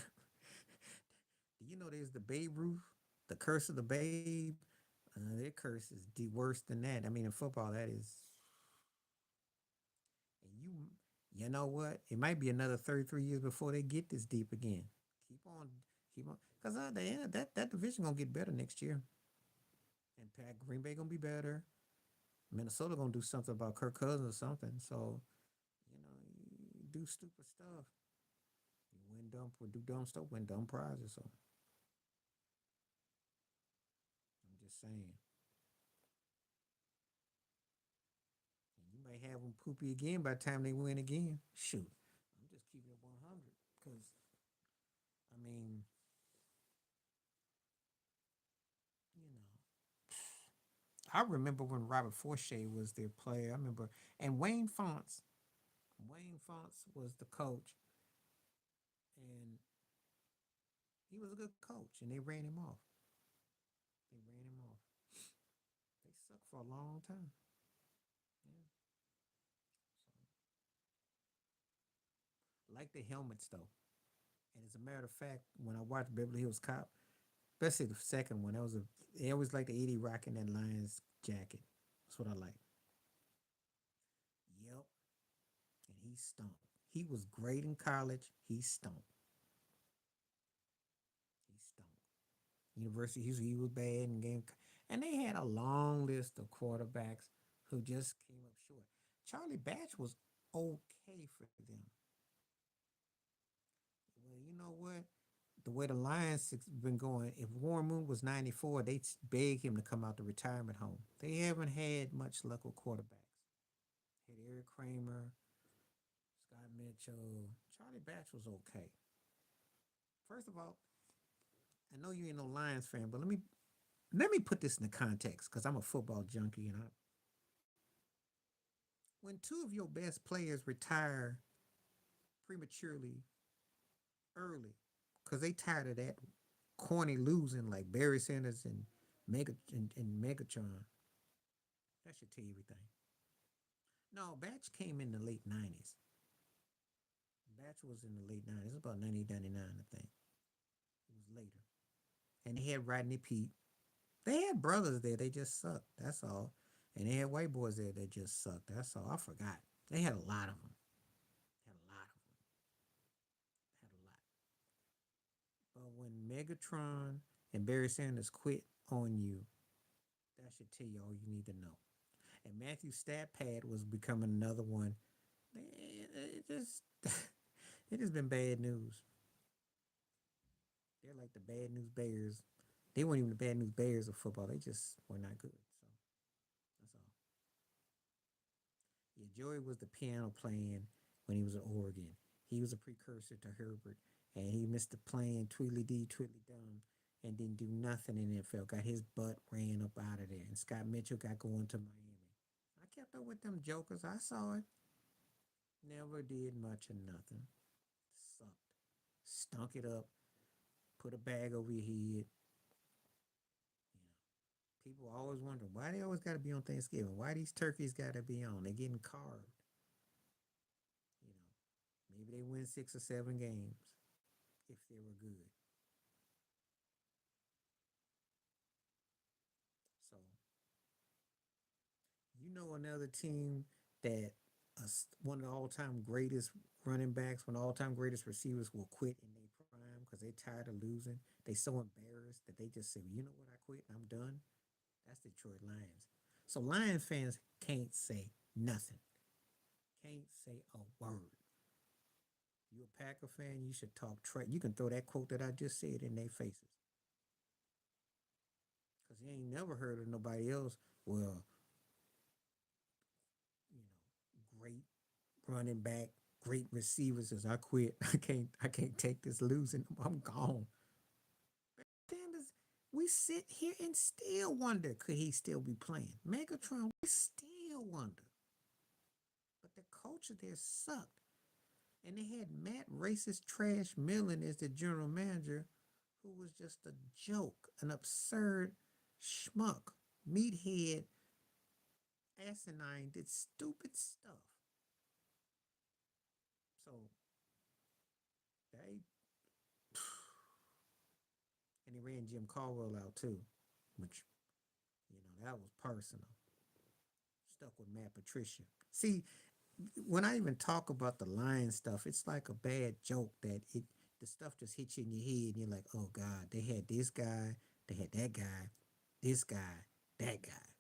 Do you know there's the Babe Ruth, the curse of the Babe? Their curse is worse than that. I mean, in football, that is. And you know what? It might be another 33 years before they get this deep again. Keep on, keep on, because the end that division gonna get better next year. And Green Bay gonna be better. Minnesota gonna do something about Kirk Cousins or something. So you do stupid stuff. You win dumb or do dumb stuff, win dumb prizes. So I'm just saying. You may have them poopy again by the time they win again. Shoot, I'm just keeping it 100 because I mean, you know, I remember when Robert Forche was their player. I remember, and Wayne Fonts. Wayne Fonts was the coach, and he was a good coach, and they ran him off. They ran him off. They sucked for a long time. Yeah. So, like the helmets though. And as a matter of fact, when I watched Beverly Hills Cop, especially the second one, that was a they always like the Eddie Rock in that Lions jacket. That's what I like. Yep. And he stunk. He was great in college. He stunk. He stunk. University, he was bad in game. And they had a long list of quarterbacks who just came up short. Charlie Batch was okay for them. Well, you know what? The way the Lions have been going, if Warren Moon was 94, they'd beg him to come out the retirement home. They haven't had much luck with quarterbacks. Had Eric Kramer, Scott Mitchell. Charlie Batch was okay. First of all, I know you ain't no Lions fan, but let me put this in the context because I'm a football junkie, and when two of your best players retire prematurely early, because they tired of that corny losing like Barry Sanders and and Megatron, that should tell you everything. No, Batch came in the late 90s. Batch was in the late 90s, about 1999, I think. It was later. And they had Rodney Pete. They had brothers there, they just sucked. That's all. And they had white boys there that just sucked. That's all. I forgot. They had a lot of them. Had a lot of them. Had a lot. But when Megatron and Barry Sanders quit on you, that should tell you all you need to know. And Matthew Stafford was becoming another one. It just it has been bad news. They're like the bad news bears. They weren't even the bad news bears of football. They just were not good. So that's all. Yeah, Joey was the piano playing when he was at Oregon. He was a precursor to Herbert, and he missed the playing Tweedly Dee Tweedly Dum, and didn't do nothing in the NFL. Got his butt ran up out of there, and Scott Mitchell got going to Miami. I kept up with them jokers. I saw it. Never did much of nothing. Sucked. Stunk it up. Put a bag over your head. You know, people always wonder why they always got to be on Thanksgiving. Why these turkeys got to be on? They're getting carved. You know, maybe they win 6 or 7 games if they were good. So you know another team that one of the all-time greatest running backs, one of the all-time greatest receivers will quit in their prime because they tired of losing. They so embarrassed that they just say, well, you know what, I quit. I'm done. That's Detroit Lions. So Lions fans can't say nothing. Can't say a word. You a Packer fan, you should talk trash. You can throw that quote that I just said in their faces. Because you ain't never heard of nobody else. Well, you know, great running back, great receivers as I quit. I can't take this losing. I'm gone. Sanders, we sit here and still wonder could he still be playing. Megatron, we still wonder. But the culture there sucked. And they had Matt Racist Trash Millen as the general manager, who was just a joke, an absurd schmuck, meathead, asinine, did stupid stuff. So they and he ran Jim Caldwell out too, which that was personal. Stuck with Matt Patricia. See, when I even talk about the lion stuff, it's like a bad joke that the stuff just hits you in your head and you're like, oh God, they had this guy, they had that guy, this guy, that guy.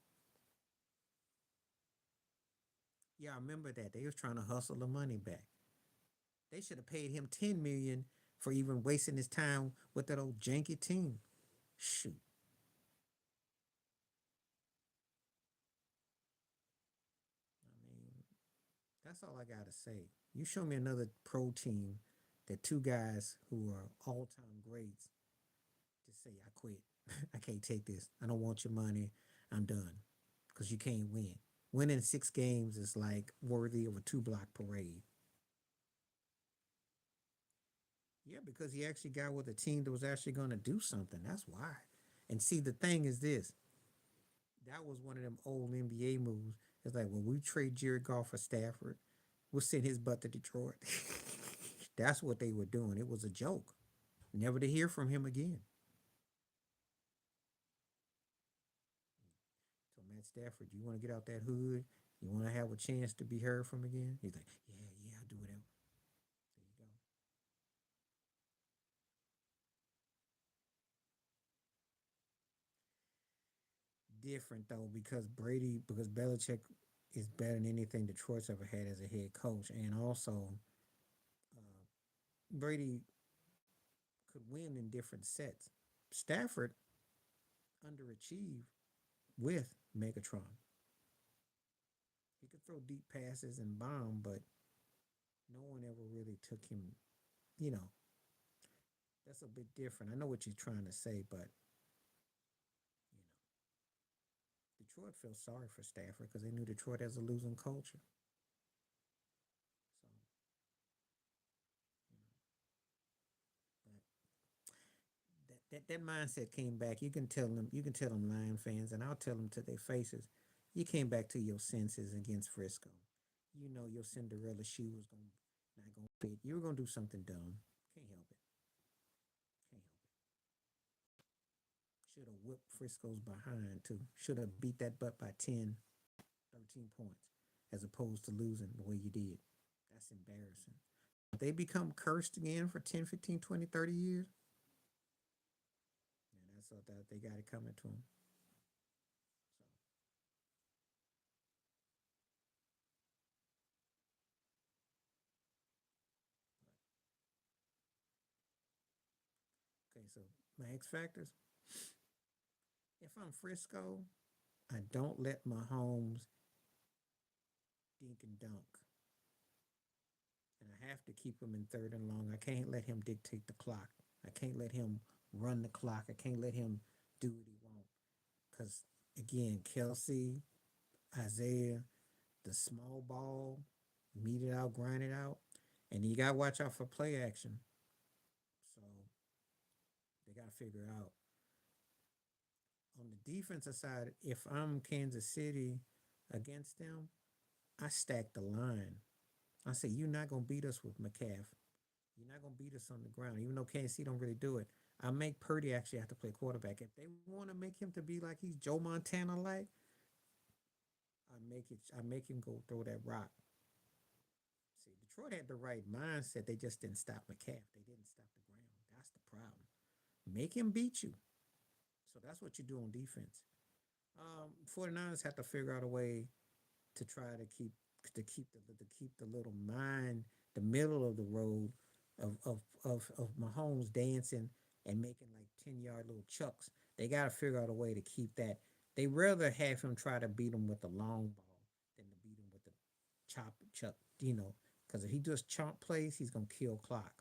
Yeah, I remember that. They was trying to hustle the money back. They should have paid him 10 million for even wasting his time with that old janky team. Shoot. I mean, That's all I gotta say. You show me another pro team that two guys who are all time greats just say, I quit. I can't take this. I don't want your money. I'm done. Because you can't win. Winning 6 games is like worthy of a 2 block parade. Yeah, because he actually got with a team that was actually going to do something. That's why. And see, the thing is this, that was one of them old NBA moves. It's like when we trade Jared Goff for Stafford, we'll send his butt to Detroit. That's what they were doing. It was a joke. Never to hear from him again. So Matt Stafford, you want to get out that hood? You want to have a chance to be heard from again? He's like, yeah, yeah, I'll do whatever. There you go. Different though, because Belichick is better than anything Detroit's ever had as a head coach, and also uh, Brady could win in different sets. Stafford underachieved with Megatron. He could throw deep passes and bomb, but no one ever really took him. You know, that's a bit different. I know what you're trying to say, but you know, Detroit felt sorry for Stafford because they knew Detroit has a losing culture. So, you know, but that mindset came back. You can tell them Lion fans, and I'll tell them to their faces. You came back to your senses against Frisco. You know your Cinderella shoe was going not gonna fit. You were gonna do something dumb. Can't help it. Can't help it. Should have whipped Frisco's behind too. Should have beat that butt by 10, 13 points, as opposed to losing the way you did. That's embarrassing. If they become cursed again for 10, 15, 20, 30 years, and that's what that they got it coming to them. So, okay, so my X factors. If I'm Frisco, I don't let Mahomes dink and dunk, and I have to keep him in third and long. I can't let him dictate the clock. I can't let him run the clock. I can't let him do what he wants. Because again, Kelsey, Isaiah, the small ball, meet it out, grind it out, and you got to watch out for play action. So they got to figure out. On the defensive side, if I'm Kansas City against them, I stack the line. I say you're not gonna beat us with McCaff. You're not gonna beat us on the ground, even though Kansas City don't really do it. I make Purdy actually have to play quarterback. If they want to make him to be like he's Joe Montana like, I make him go throw that rock. See, Detroit had the right mindset. They just didn't stop McCaff. They didn't stop the ground. That's the problem. Make him beat you. So that's what you do on defense. 49ers have to figure out a way to try to keep the little mind, the middle of the road of Mahomes dancing and making like 10-yard little chucks. They got to figure out a way to keep that. They rather have him try to beat him with the long ball than to beat him with the chop chuck. Because if he does chomp plays, he's gonna kill clock.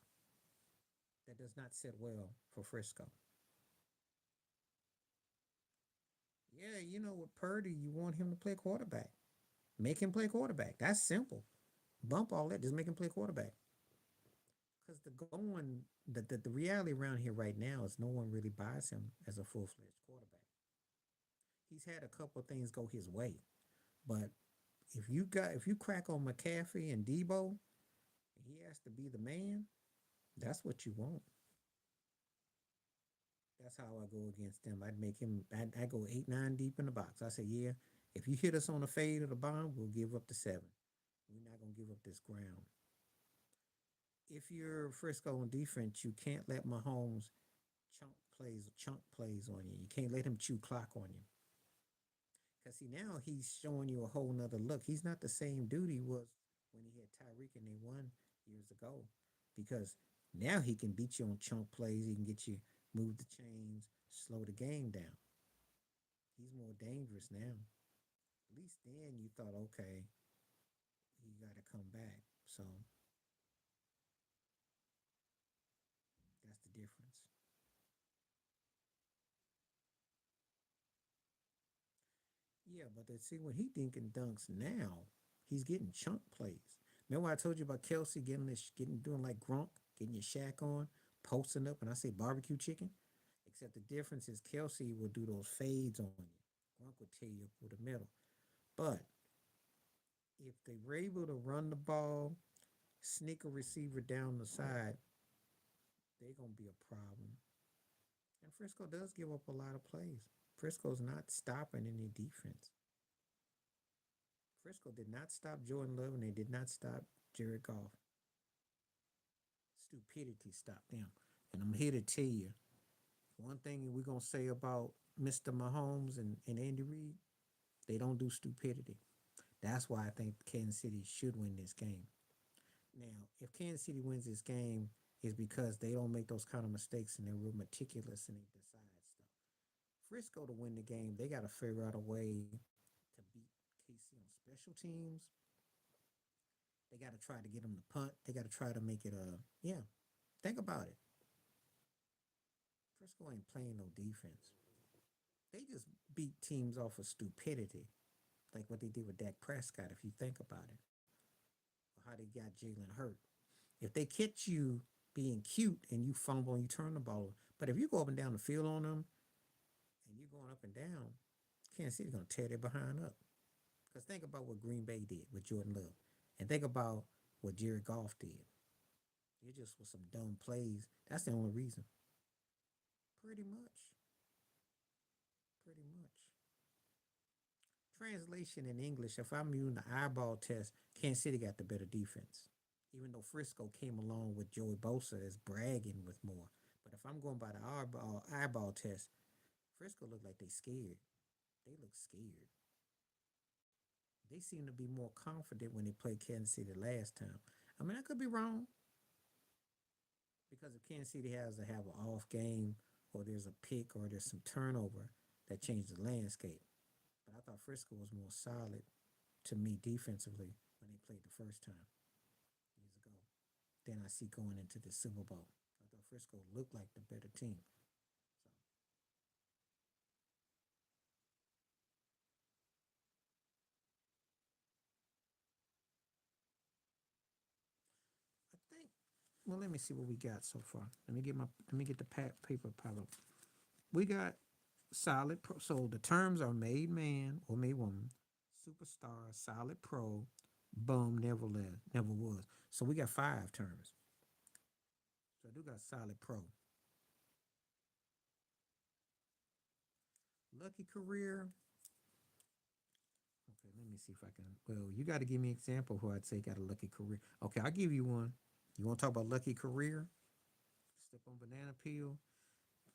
That does not sit well for Frisco. Yeah, with Purdy, you want him to play quarterback. Make him play quarterback. That's simple. Bump all that. Just make him play quarterback. Because the reality around here right now is no one really buys him as a full fledged quarterback. He's had a couple of things go his way, but if you crack on McCaffrey and Debo, and he has to be the man, that's what you want. That's how I go against them. I'd make him. I go 8, 9 deep in the box. I say, yeah, if you hit us on the fade or the bomb, we'll give up the 7. We're not gonna give up this ground. If you're Frisco on defense, you can't let Mahomes chunk plays on you. You can't let him chew clock on you. Cause see now he's showing you a whole nother look. He's not the same dude he was when he had Tyreek and they won years ago. Because now he can beat you on chunk plays. He can get you move the chains, slow the game down. He's more dangerous now. At least then you thought, okay, he got to come back. So that's the difference. Yeah, but they see when he thinking dunks now, he's getting chunk plays. Remember I told you about Kelsey getting this, getting doing like Gronk, getting your shack on, posting up, and I say barbecue chicken. Except the difference is Kelsey will do those fades on you. Gronk will tear you up with the middle. But if they were able to run the ball, sneak a receiver down the side, they're gonna be a problem. And Frisco does give up a lot of plays. Frisco's not stopping any defense. Frisco did not stop Jordan Love and they did not stop Jared Goff. Stupidity stopped them. And I'm here to tell you one thing we're gonna say about Mr. Mahomes and Andy Reid, they don't do stupidity. That's why I think Kansas City should win this game. Now, if Kansas City wins this game, is because they don't make those kind of mistakes and they're real meticulous and they decide stuff. Frisco to win the game, they got to figure out a way to beat KC on special teams. They got to try to get them to punt. They got to try to make it a yeah. Think about it. Frisco ain't playing no defense. They just beat teams off of stupidity, like what they did with Dak Prescott. If you think about it, or how they got Jalen Hurt. If they catch you being cute and you fumble and you turn the ball, but if you go up and down the field on them and you're going up and down, Kansas City's gonna tear their behind up. Because think about what Green Bay did with Jordan Love, and think about what Jared Goff did. It just was some dumb plays. That's the only reason. Pretty much. Pretty much. Translation in English, if I'm using the eyeball test, Kansas City got the better defense. Even though Frisco came along with Joey Bosa as bragging with more. But if I'm going by the eyeball test, Frisco look like they scared. They look scared. They seem to be more confident when they played Kansas City last time. I mean, I could be wrong because if Kansas City has to have an off game or there's a pick or there's some turnover, that changes the landscape. But I thought Frisco was more solid to me defensively when they played the first time years ago. Then I see going into the Super Bowl. I thought Frisco looked like the better team. So I think. Well, let me see what we got so far. Let me get the paper pile up. We got solid pro. So the terms are made man or made woman, superstar, solid pro, bum, never was. So we got five terms. So I do got solid pro, lucky career. Okay, let me see if I can. Well, you got to give me an example who I'd say got a lucky career. Okay, I'll give you one. You want to talk about lucky career? Step on banana peel.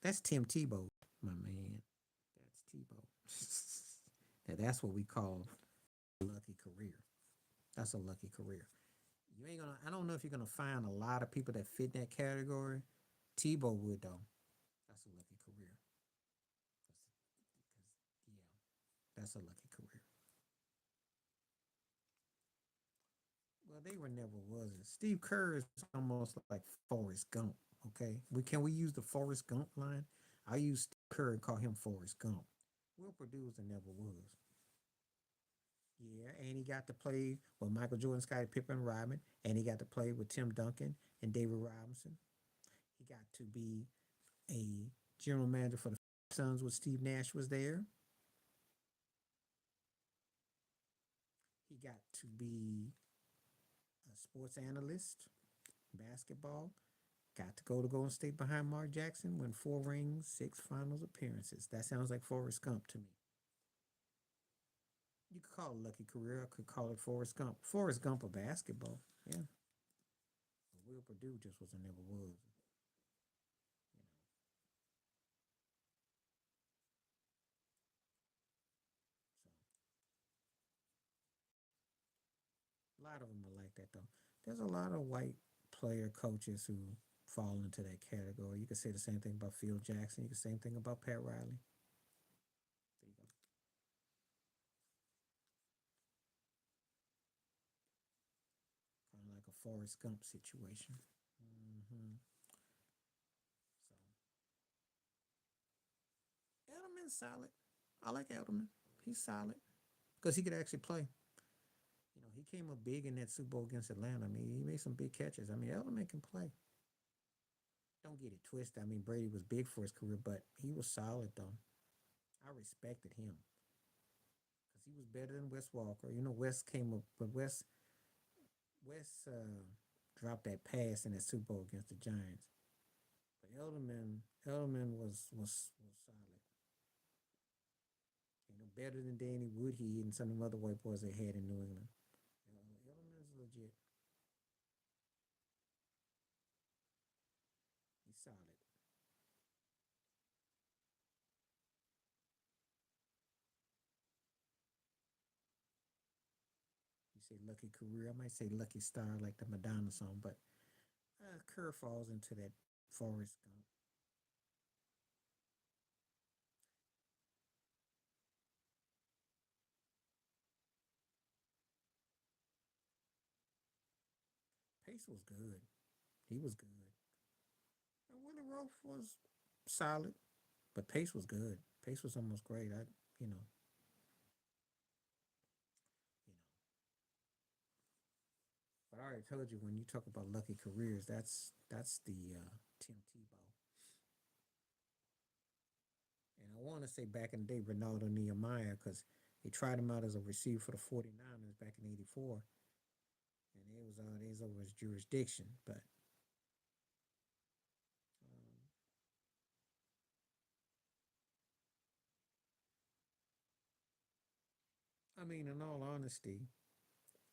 That's Tim Tebow, my man. That's Tebow. Now that's what we call a lucky career. That's a lucky career. You ain't gonna. I don't know if you're gonna find a lot of people that fit in that category. Tebow would though. That's a lucky career. Because yeah, that's a lucky career. Well, they were never was it. Steve Kerr is almost like Forrest Gump. Okay, we use the Forrest Gump line? I use Steve Kerr and call him Forrest Gump. Will Producer never was. Yeah, and he got to play with Michael Jordan, Scottie Pippen, Rodman, and he got to play with Tim Duncan and David Robinson. He got to be a general manager for the Suns when Steve Nash was there. He got to be a sports analyst, basketball. Got to go to Golden State behind Mark Jackson, win four rings, six finals appearances. That sounds like Forrest Gump to me. You could call it lucky career. I could call it Forrest Gump. Forrest Gump of basketball. Yeah. But Will Purdue just was a never was. You know, so a lot of them are like that though. There's a lot of white player coaches who fall into that category. You could say the same thing about Phil Jackson. You could say the same thing about Pat Riley. There you go. Forrest Gump situation. Hmm. So Edelman's solid. I like Edelman. He's solid because he could actually play. He came up big in that Super Bowl against Atlanta. I mean, he made some big catches. I mean, Edelman can play. Don't get it twisted. I mean, Brady was big for his career, but he was solid though. I respected him because he was better than Wes Walker. Wes came up, but Wes dropped that pass in that Super Bowl against the Giants. But Edelman was solid. Better than Danny Woodhead and some of the other white boys they had in New England. Edelman's legit. He's solid. You say lucky career. I might say lucky star like the Madonna song, but Kerr falls into that Forrest Gump. Pace was good. He was good. And Willie Roaf was solid, but Pace was good. Pace was almost great. You know, you know. But I already told you when you talk about lucky careers, that's the Tim Tebow. And I want to say back in the day, Ronaldo Nehemiah, because they tried him out as a receiver for the 49ers back in '84, and it was over his jurisdiction. But um, I mean, in all honesty,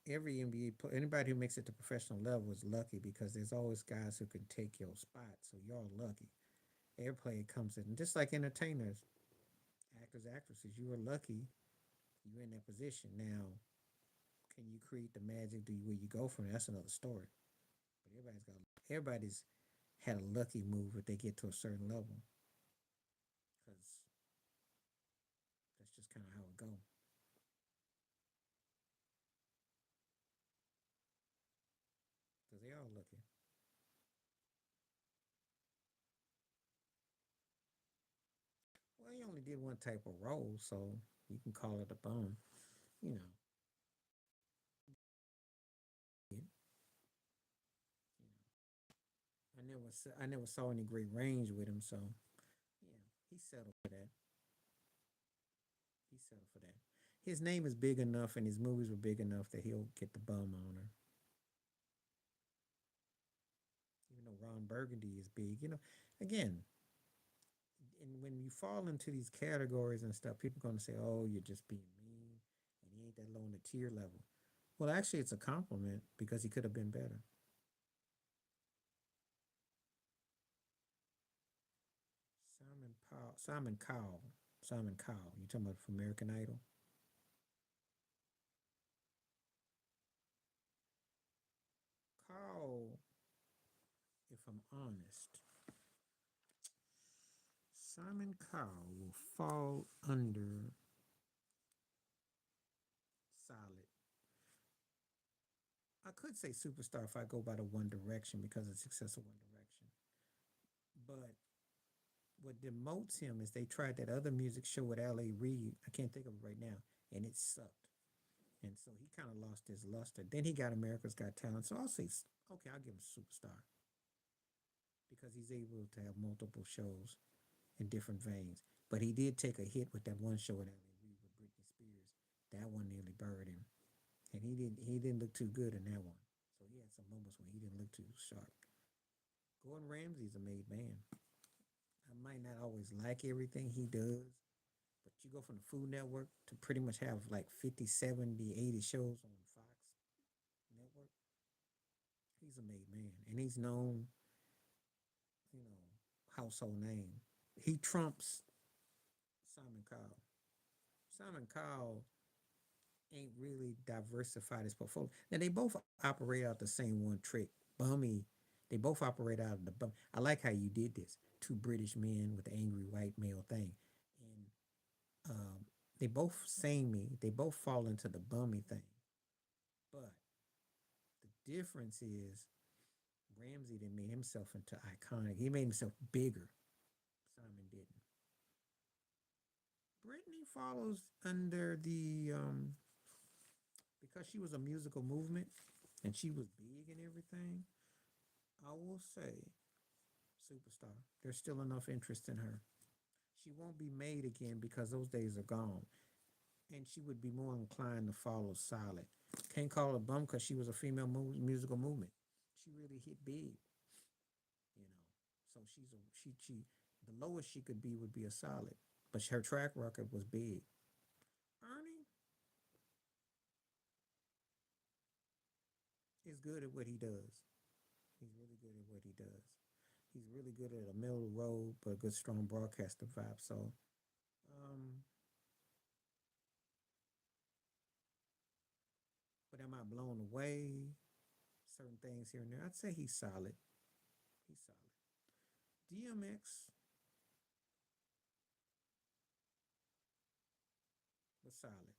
every NBA anybody who makes it to professional level is lucky because there's always guys who can take your spot. So you're lucky. Every player comes in, just like entertainers, actors, actresses. You are lucky you're in that position. Now, can you create the magic? Do you where you go from there? That's another story. But everybody's had a lucky move if they get to a certain level because that's just kind of how it go. Because they all lucky. Well, he only did one type of role, so you can call it a bum. You know, you I never saw any great range with him, so yeah, he settled for that. He settled for that. His name is big enough, and his movies were big enough that he'll get the bum honor. Even though Ron Burgundy is big, again, and when you fall into these categories and stuff, people are gonna say, "Oh, you're just being mean," and he ain't that low on the tier level. Well, actually, it's a compliment because he could have been better. Simon Cowell, Simon Cowell. You talking about from American Idol? Cowell, if I'm honest, Simon Cowell will fall under solid. I could say superstar if I go by the One Direction because of the success of One Direction. But what demotes him is they tried that other music show with L.A. Reid. I can't think of it right now, and it sucked. And so he kind of lost his luster. Then he got America's Got Talent. So I'll say, okay, I'll give him superstar because he's able to have multiple shows in different veins. But he did take a hit with that one show with L.A. Reid with Britney Spears. That one nearly buried him, and he didn't look too good in that one. So he had some moments when he didn't look too sharp. Gordon Ramsay's a made man. I might not always like everything he does, but you go from the Food Network to pretty much have like 50, 70, 80 shows on Fox Network. He's a made man, and he's known, you know, household name. He trumps Simon Cowell. Simon Cowell ain't really diversified his portfolio. Now they both operate out the same one trick. Bummy, they both operate out of the bum. I like how you did this. Two British men with the angry white male thing. And they both same me. They both fall into the bummy thing. But the difference is Ramsey didn't made himself into iconic. He made himself bigger. Simon didn't. Brittany follows under the because she was a musical movement and she was big and everything. I will say superstar. There's still enough interest in her. She won't be made again because those days are gone. And she would be more inclined to follow solid. Can't call her bum because she was a female musical movement. She really hit big, you know. So she the lowest she could be would be a solid, but her track record was big. Ernie is good at what he does. He's really good at what he does. He's really good at a middle road, but a good strong broadcaster vibe. So, um, but am I blown away? Certain things here and there. I'd say he's solid. He's solid. DMX was solid.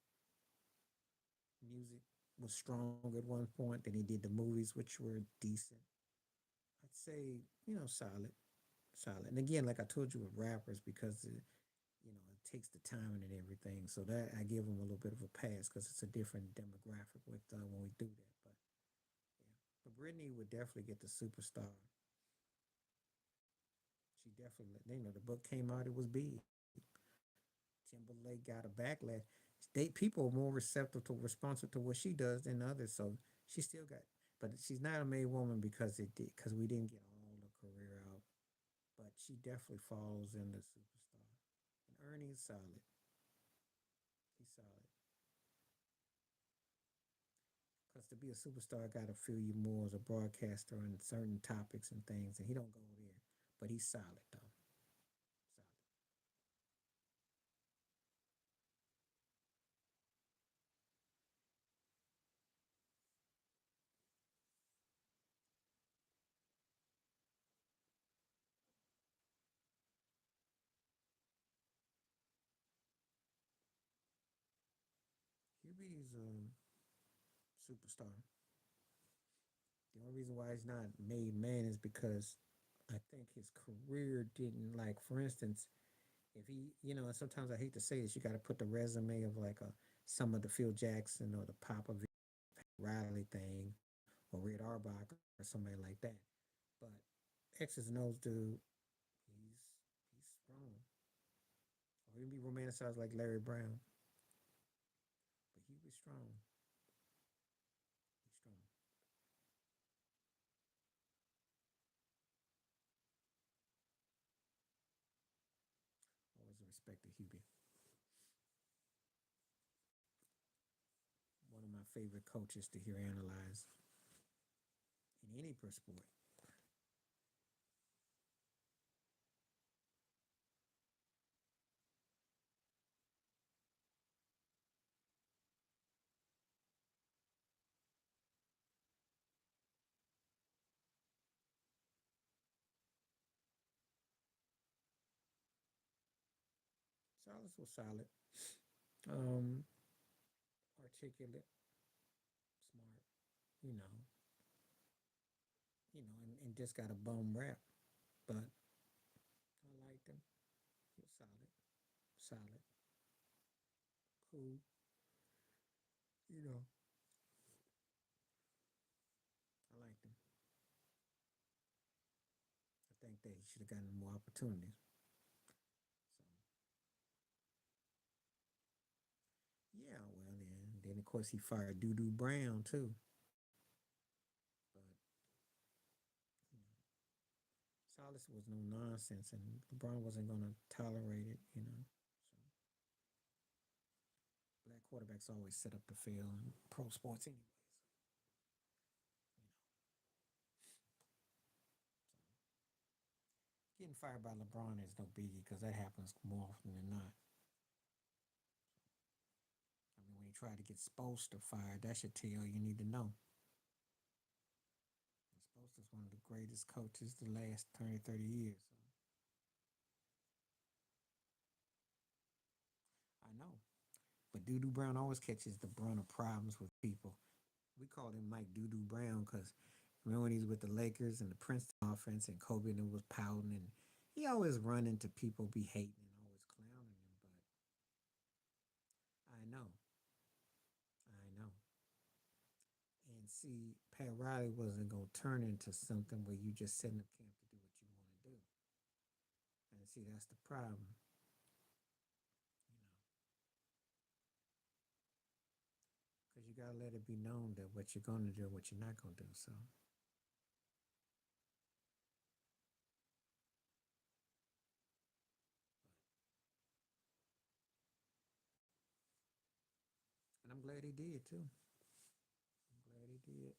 Music was strong at one point. Then he did the movies, which were decent. I'd say, solid, solid. And again, like I told you with rappers, because it takes the timing and everything. So that I give him a little bit of a pass because it's a different demographic with when we do that. But yeah, but Britney would definitely get the superstar. She definitely, the book came out, it was big. Timberlake got a backlash. People are more receptive to responsive to what she does than others. So she still got, but she's not a made woman because we didn't get all the career out. But she definitely falls in the superstar. And Ernie is solid. He's solid. Because to be a superstar, I got to feel you more as a broadcaster on certain topics and things, and he don't go there. But he's solid though. Solid. Hubie's a superstar. The only reason why he's not made man is because I think his career didn't, like, for instance, if he, and sometimes I hate to say this, you got to put the resume of like some of the Phil Jackson or the Papa Riley thing or Red Auerbach or somebody like that. But X's and O's dude, he's he's strong. Or he can be romanticized like Larry Brown, but he was strong. He's strong. Always respected Hubie. One of my favorite coaches to hear analyze in any per sport. Silas was solid, um, articulate, smart. You know, and just got a bum rap, but I liked him. He was solid, solid, cool. You know, I liked him. I think that he should have gotten more opportunities. So yeah, well then of course he fired Doo Brown too. But you know, Silas was no nonsense, and LeBron wasn't gonna tolerate it. So black quarterbacks always set up to fail in pro sports anyways. So getting fired by LeBron is no biggie because that happens more often than not. I mean, when you try to get Spoelstra fired, that should tell you need to know. Spoelstra's one of the greatest coaches the last 20, 30 years. So I know. But Doo Brown always catches the brunt of problems with people. We called him Mike Doo Brown because remember when he was with the Lakers and the Princeton offense and Kobe and was pouting and he always run into people be hating and always clowning him. But I know. And see, Pat Riley wasn't gonna turn into something where you just set in the camp to do what you want to do. And see, that's the problem. You know, because you gotta let it be known that what you're gonna do, what you're not gonna do. So, and I'm glad he did too. I'm glad he did.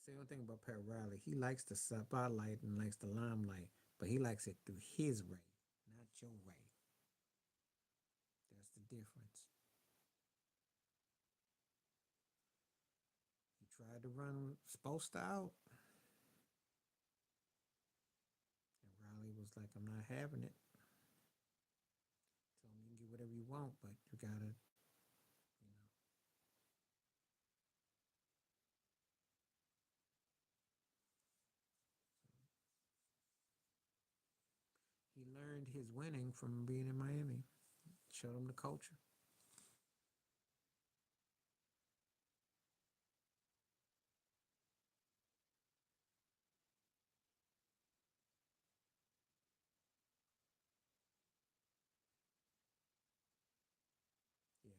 See, one thing about Pat Riley, he likes the spotlight and likes the limelight, but he likes it through his way, not your way. That's the difference. He tried to run Sposta out, and Riley was like, "I'm not having it." Told him you can get whatever you want, but you gotta, he learned his winning from being in Miami. Showed him the culture. Yeah,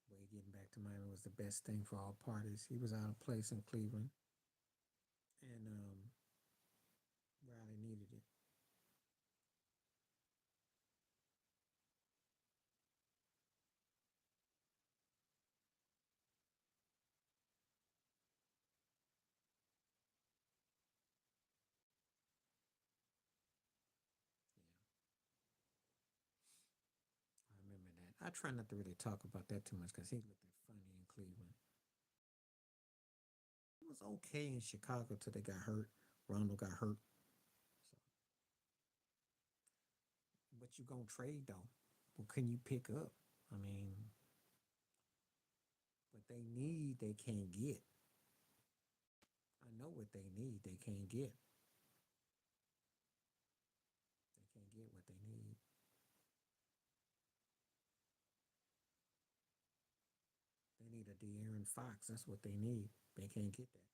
way getting back to Miami was the best thing for all parties. He was out of place in Cleveland, and Riley needed it. Yeah, I remember that. I try not to really talk about that too much because he looked funny in Cleveland. It was okay in Chicago till they got hurt. Rondo got hurt. So, but you gonna trade though? What can you pick up? I mean, what they need, they can't get. I know what they need, they can't get. They can't get what they need. They need a De'Aaron Fox. That's what they need. They can't get that.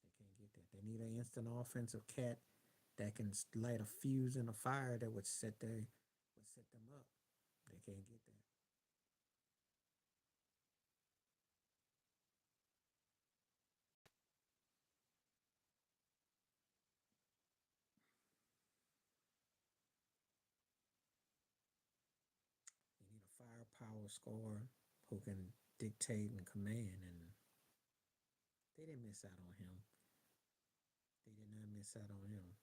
They can't get that. They need an instant offensive cat that can light a fuse in a fire that would set them up. They can't get that. They need a firepower scorer who can dictate and command, and they didn't miss out on him. They did not miss out on him.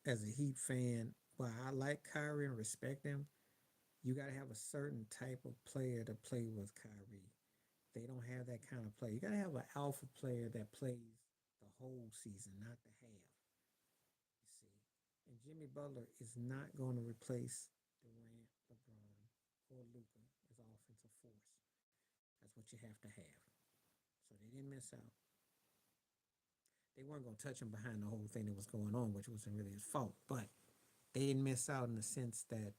As a Heat fan, while I like Kyrie and respect him, you got to have a certain type of player to play with Kyrie. They don't have that kind of player. You got to have an alpha player that plays the whole season, not the half. You see, and Jimmy Butler is not going to replace Durant, LeBron, or Luca as offensive force. That's what you have to have. So they didn't miss out. They weren't going to touch him behind the whole thing that was going on, which wasn't really his fault. But they didn't miss out in the sense that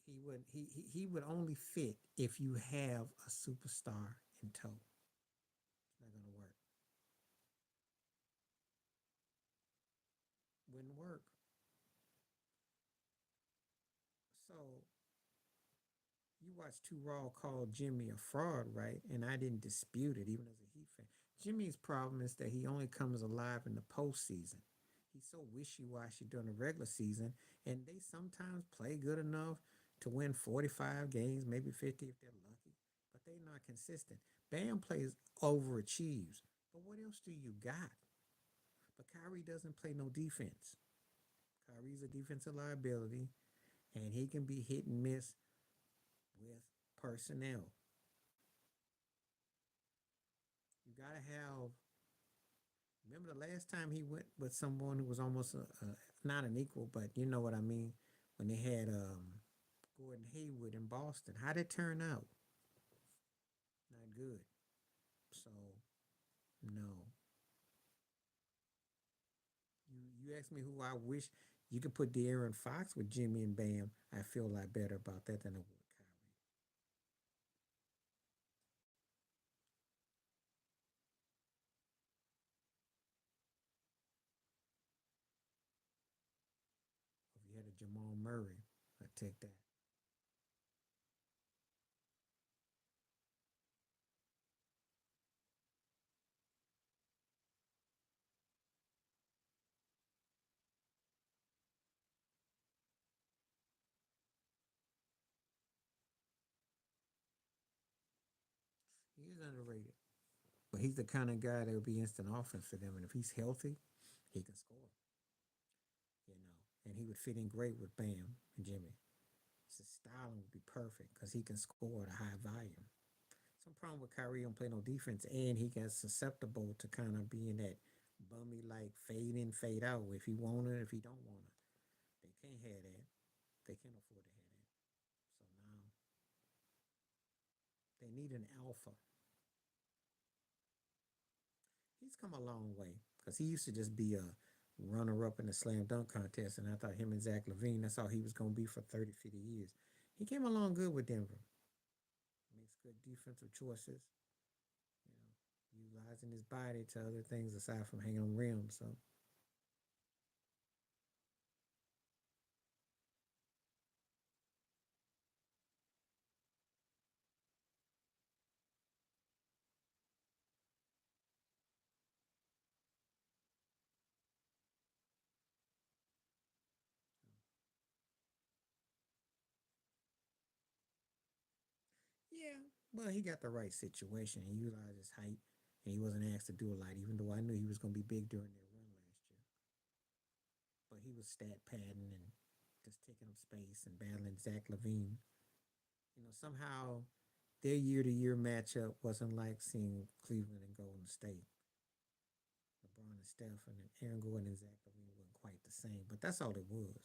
he would only fit if you have a superstar in tow. It's not going to work. Wouldn't work. So you watched Too Raw call Jimmy a fraud, right? And I didn't dispute it, even as a Heat fan. Jimmy's problem is that he only comes alive in the postseason. He's so wishy-washy during the regular season, and they sometimes play good enough to win 45 games, maybe 50 if they're lucky, but they're not consistent. Bam plays overachieves, but what else do you got? But Kyrie doesn't play no defense. Kyrie's a defensive liability, and he can be hit and miss with personnel. You got to have Remember the last time he went with someone who was almost not an equal, but you know what I mean? When they had Gordon Hayward in Boston, how did it turn out? Not good. So no, you asked me who I wish you could put De'Aaron Fox with Jimmy and Bam. I feel a lot better about that than I would Kyrie. If you had a Jamal Murray, I'd take that. He's underrated, but he's the kind of guy that would be instant offense for them. And if he's healthy, he can score. You know, and he would fit in great with Bam and Jimmy. His styling would be perfect because he can score at a high volume. Some problem with Kyrie don't play no defense, and he gets susceptible to kind of being that bummy like fade in, fade out. If he want it, if he don't want it, they can't have that. They can't afford to have that. So now they need an alpha. He's come a long way because he used to just be a runner up in the slam dunk contest, and I thought him and Zach Levine, that's all he was going to be for 30, 50 years. He came along good with Denver. Makes good defensive choices, you know, utilizing his body to other things aside from hanging on rims. So yeah, well, he got the right situation. He utilized his height, and he wasn't asked to do a lot. Even though I knew he was going to be big during their run last year, but he was stat padding and just taking up space and battling Zach Levine. You know, somehow their year-to-year matchup wasn't like seeing Cleveland and Golden State. LeBron and Steph and Aaron Gordon and Zach Levine wasn't quite the same, but that's all it was.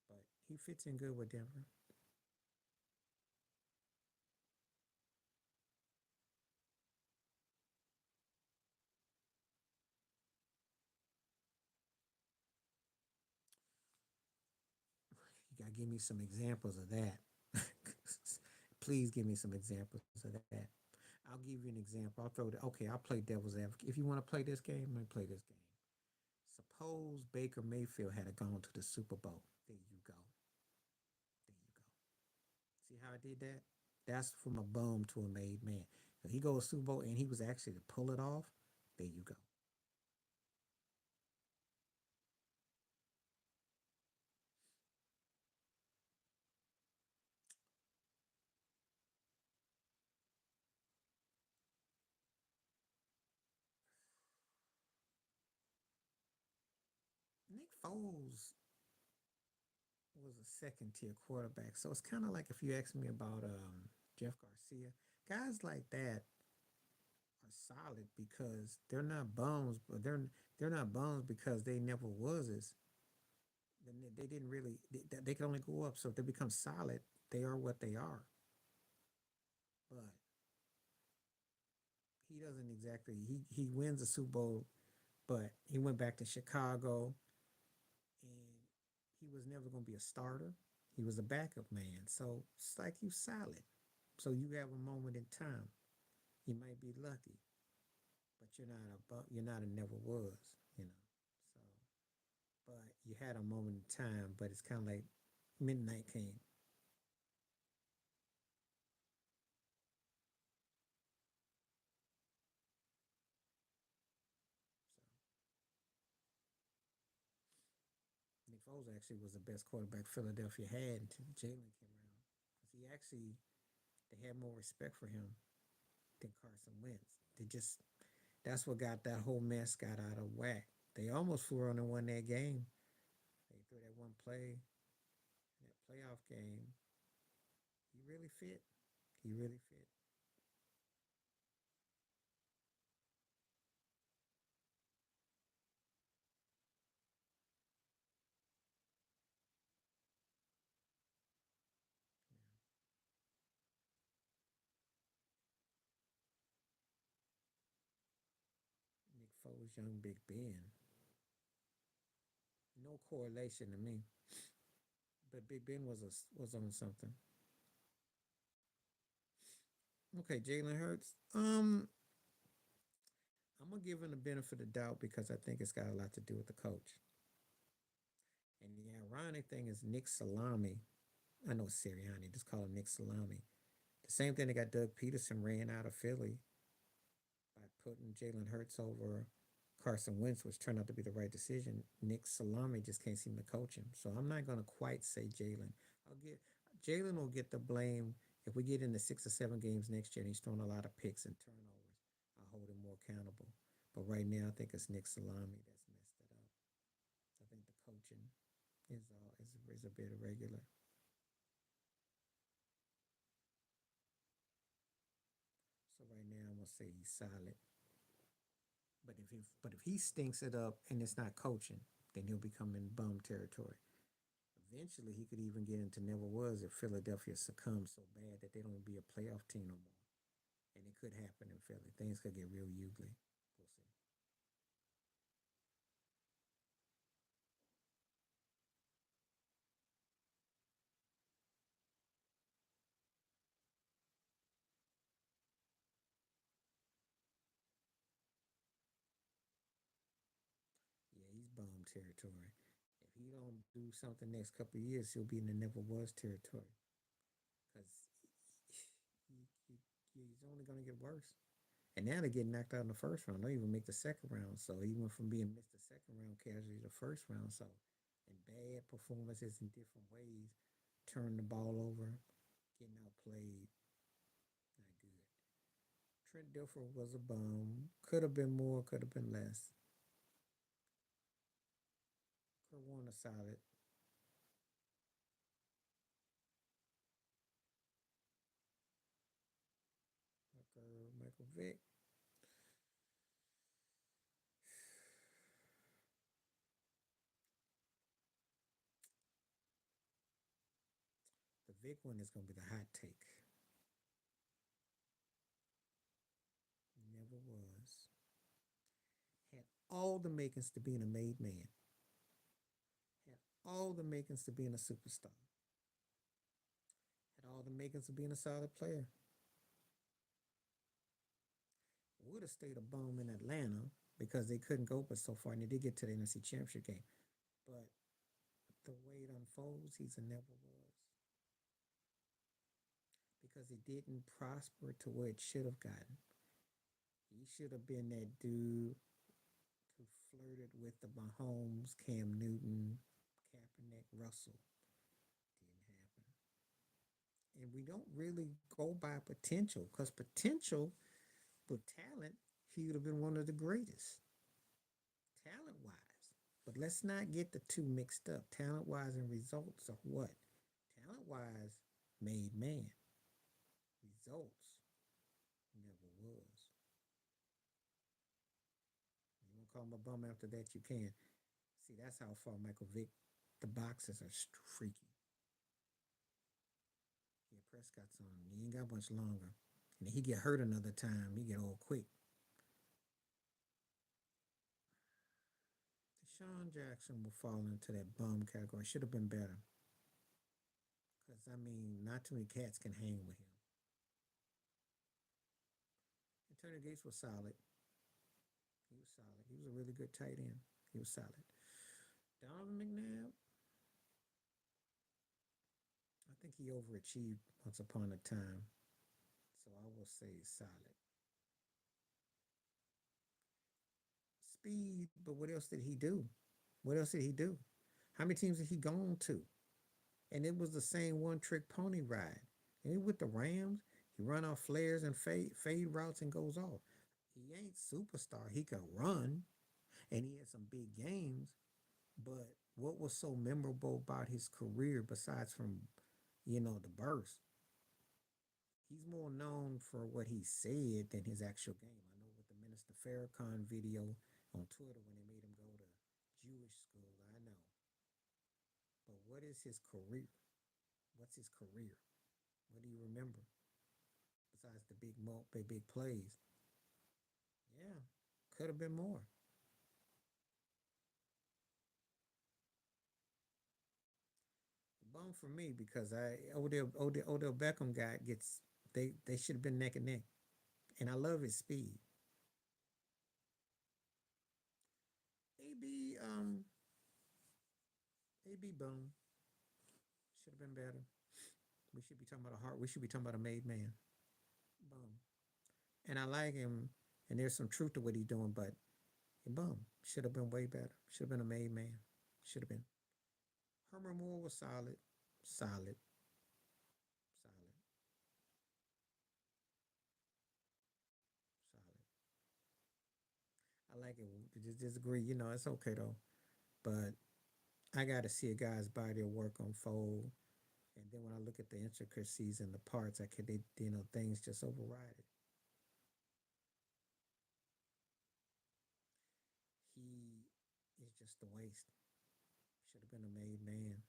But he fits in good with Denver. You gotta give me some examples of that. Please give me some examples of that. I'll give you an example. I'll throw the okay. I'll play devil's advocate. If you want to play this game, let me play this game. Suppose Baker Mayfield had gone to the Super Bowl. There you go. There you go. See how I did that? That's from a bum to a made man. If he goes Super Bowl and he was actually to pull it off, there you go. Nick Foles was a second tier quarterback, so it's kind of like if you ask me about Jeff Garcia, guys like that are solid because they're not bums, but they're not bums because they never was as they didn't really they can only go up. So if they become solid, they are what they are. But he doesn't exactly he wins the Super Bowl, but he went back to Chicago and he was never going to be a starter. He was a backup man. So it's like you solid. So you have a moment in time. You might be lucky, but you're not a never was, you know. So but you had a moment in time, but it's kind of like midnight came. So Nick Foles actually was the best quarterback Philadelphia had until Jalen came around. Because he actually they had more respect for him than Carson Wentz. They just that's what got that whole mess got out of whack. They almost flew around and won that game. They threw that one play, that playoff game. He really fit. He really fit. was young Big Ben. No correlation to me, but Big Ben was on something. Okay, Jalen Hurts. I'm gonna give him the benefit of the doubt because I think it's got a lot to do with the coach. And the ironic thing is Nick Salami. I know it's Sirianni. Just call him Nick Salami. The same thing that got Doug Peterson ran out of Philly by putting Jalen Hurts over Carson Wentz, which turned out to be the right decision. Nick Salami just can't seem to coach him. So I'm not going to quite say Jalen. I'll get Jalen will get the blame if we get into 6 or 7 games next year and he's throwing a lot of picks and turnovers. I'll hold him more accountable. But right now, I think it's Nick Salami that's messed it up. I think the coaching is a bit irregular. So right now, I'm gonna say he's solid. But if he stinks it up and it's not coaching, then he'll become in bum territory. Eventually, he could even get into never was if Philadelphia succumbs so bad that they don't be a playoff team no more. And it could happen in Philly. Things could get real ugly. We'll see. Yeah, he's bum territory. If he don't do something next couple of years, he'll be in the never was territory because he, he's only going to get worse. And now they're getting knocked out in the first round. They don't even make the second round. So he went from being missed the second round casualty to the first round. So, and bad performances in different ways, turning the ball over, getting outplayed, not good. Trent Dilfer was a bum. Could have been more, could have been less. Kurt Warner solid. Michael Vick. The Vic one is going to be the hot take. Never was. Had all the makings to being a made man. Had all the makings to being a superstar. Had all the makings of being a solid player. Would have stayed a bum in Atlanta because they couldn't go but so far, and they did get to the NFC Championship game. But the way it unfolds, he's a never was because he didn't prosper to where it should have gotten. He should have been that dude who flirted with the Mahomes, Cam Newton, Kaepernick, Russell. Didn't happen. And we don't really go by potential because potential with talent, he would have been one of the greatest, talent wise. But let's not get the two mixed up. Talent wise and results are what? Talent wise, made man. Results never was. You want to call him a bum after that? You can. See, that's how far Michael Vick, the boxes are freaky. Yeah, Prescott's on. He ain't got much longer. And he get hurt another time. He get old quick. Deshaun Jackson will fall into that bum category. Should have been better. Because, I mean, not too many cats can hang with him. Antonio Gates was solid. He was solid. He was a really good tight end. He was solid. Donovan McNabb, I think he overachieved once upon a time. So I will say solid. Speed, but what else did he do? What else did he do? How many teams did he gone to? And it was the same one trick pony ride. And he with the Rams, he run off flares and fade routes and goes off. He ain't superstar. He can run, and he had some big games. But what was so memorable about his career, besides from the burst, he's more known for what he said than his actual game. I know with the Minister Farrakhan video on Twitter when they made him go to Jewish school, I know. But what is his career? What's his career? What do you remember besides the big plays? Yeah, could have been more. Bum for me because Odell Beckham guy gets they should have been neck and neck, and I love his speed. AB AB Bum should have been better. We should be talking about a heart. We should be talking about a made man. Bum, and I like him, and there's some truth to what he's doing, but Bum should have been way better. Should have been a made man. Should have been. Herman Moore was solid, solid, solid, solid. I like it. Just disagree. It's okay though. But I got to see a guy's body of work unfold, and then when I look at the intricacies and the parts, I could, things just override it. He is just a waste. Should have been a made man.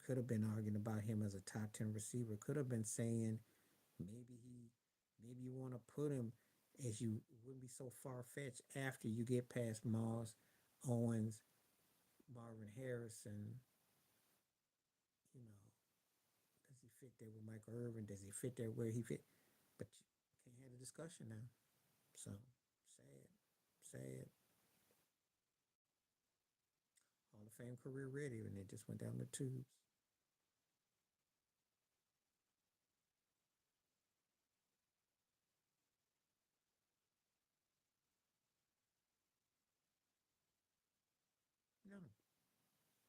Could have been arguing about him as a top 10 receiver. Could have been saying maybe he, maybe you want to put him as you it wouldn't be so far fetched after you get past Moss, Owens, Marvin Harrison. You know, does he fit there with Michael Irvin? Does he fit there where he fit? But you can't have a discussion now. So sad, sad. Hall of Fame career ready, and it just went down the tubes. No,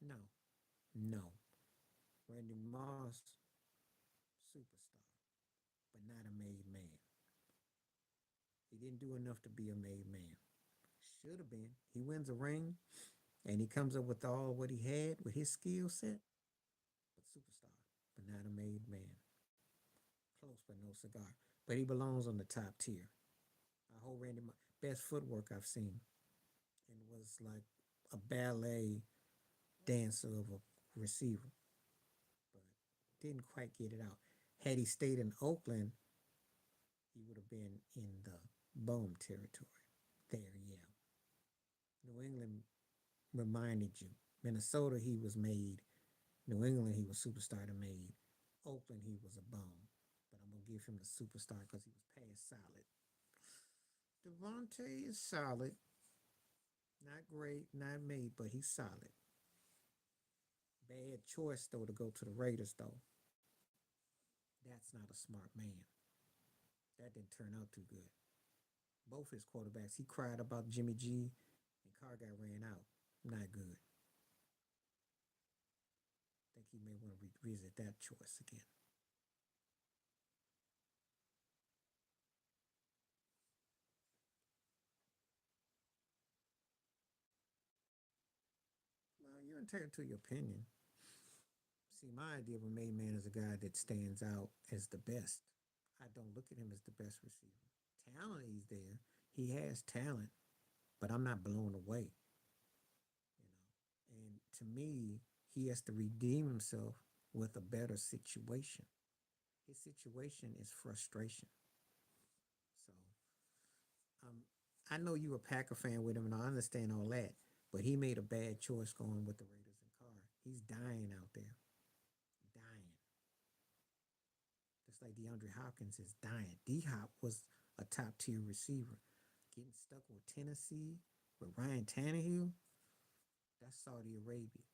no, no. Randy Moss, superstar, but not a made man. He didn't do enough to be a made man. Should have been. He wins a ring, and he comes up with all what he had with his skill set, but superstar, but not a made man. Close, but no cigar. But he belongs on the top tier. I hold Randy Moss best footwork I've seen, and was like a ballet dancer of a receiver, but didn't quite get it out. Had he stayed in Oakland, he would have been in the boom territory. There, yeah. New England reminded you. Minnesota, he was made. New England, he was superstar to made. Oakland, he was a bum. But I'm gonna give him the superstar because he was past solid. Devontae is solid. Not great, not made, but he's solid. Bad choice though to go to the Raiders though. That's not a smart man. That didn't turn out too good. Both his quarterbacks, he cried about Jimmy G, and Carr got ran out. Not good. I think he may want to revisit that choice again. Well, you're entitled to your opinion. See, my idea of a made man is a guy that stands out as the best. I don't look at him as the best receiver. Talent, he's there. He has talent, but I'm not blown away. And to me, he has to redeem himself with a better situation. His situation is frustration. So um, I know you a Packer fan with him, and I understand all that. But he made a bad choice going with the Raiders and Carr. He's dying out there, dying. Just like DeAndre Hopkins is dying. D Hop was a top tier receiver. Getting stuck with Tennessee, with Ryan Tannehill, that's Saudi Arabia.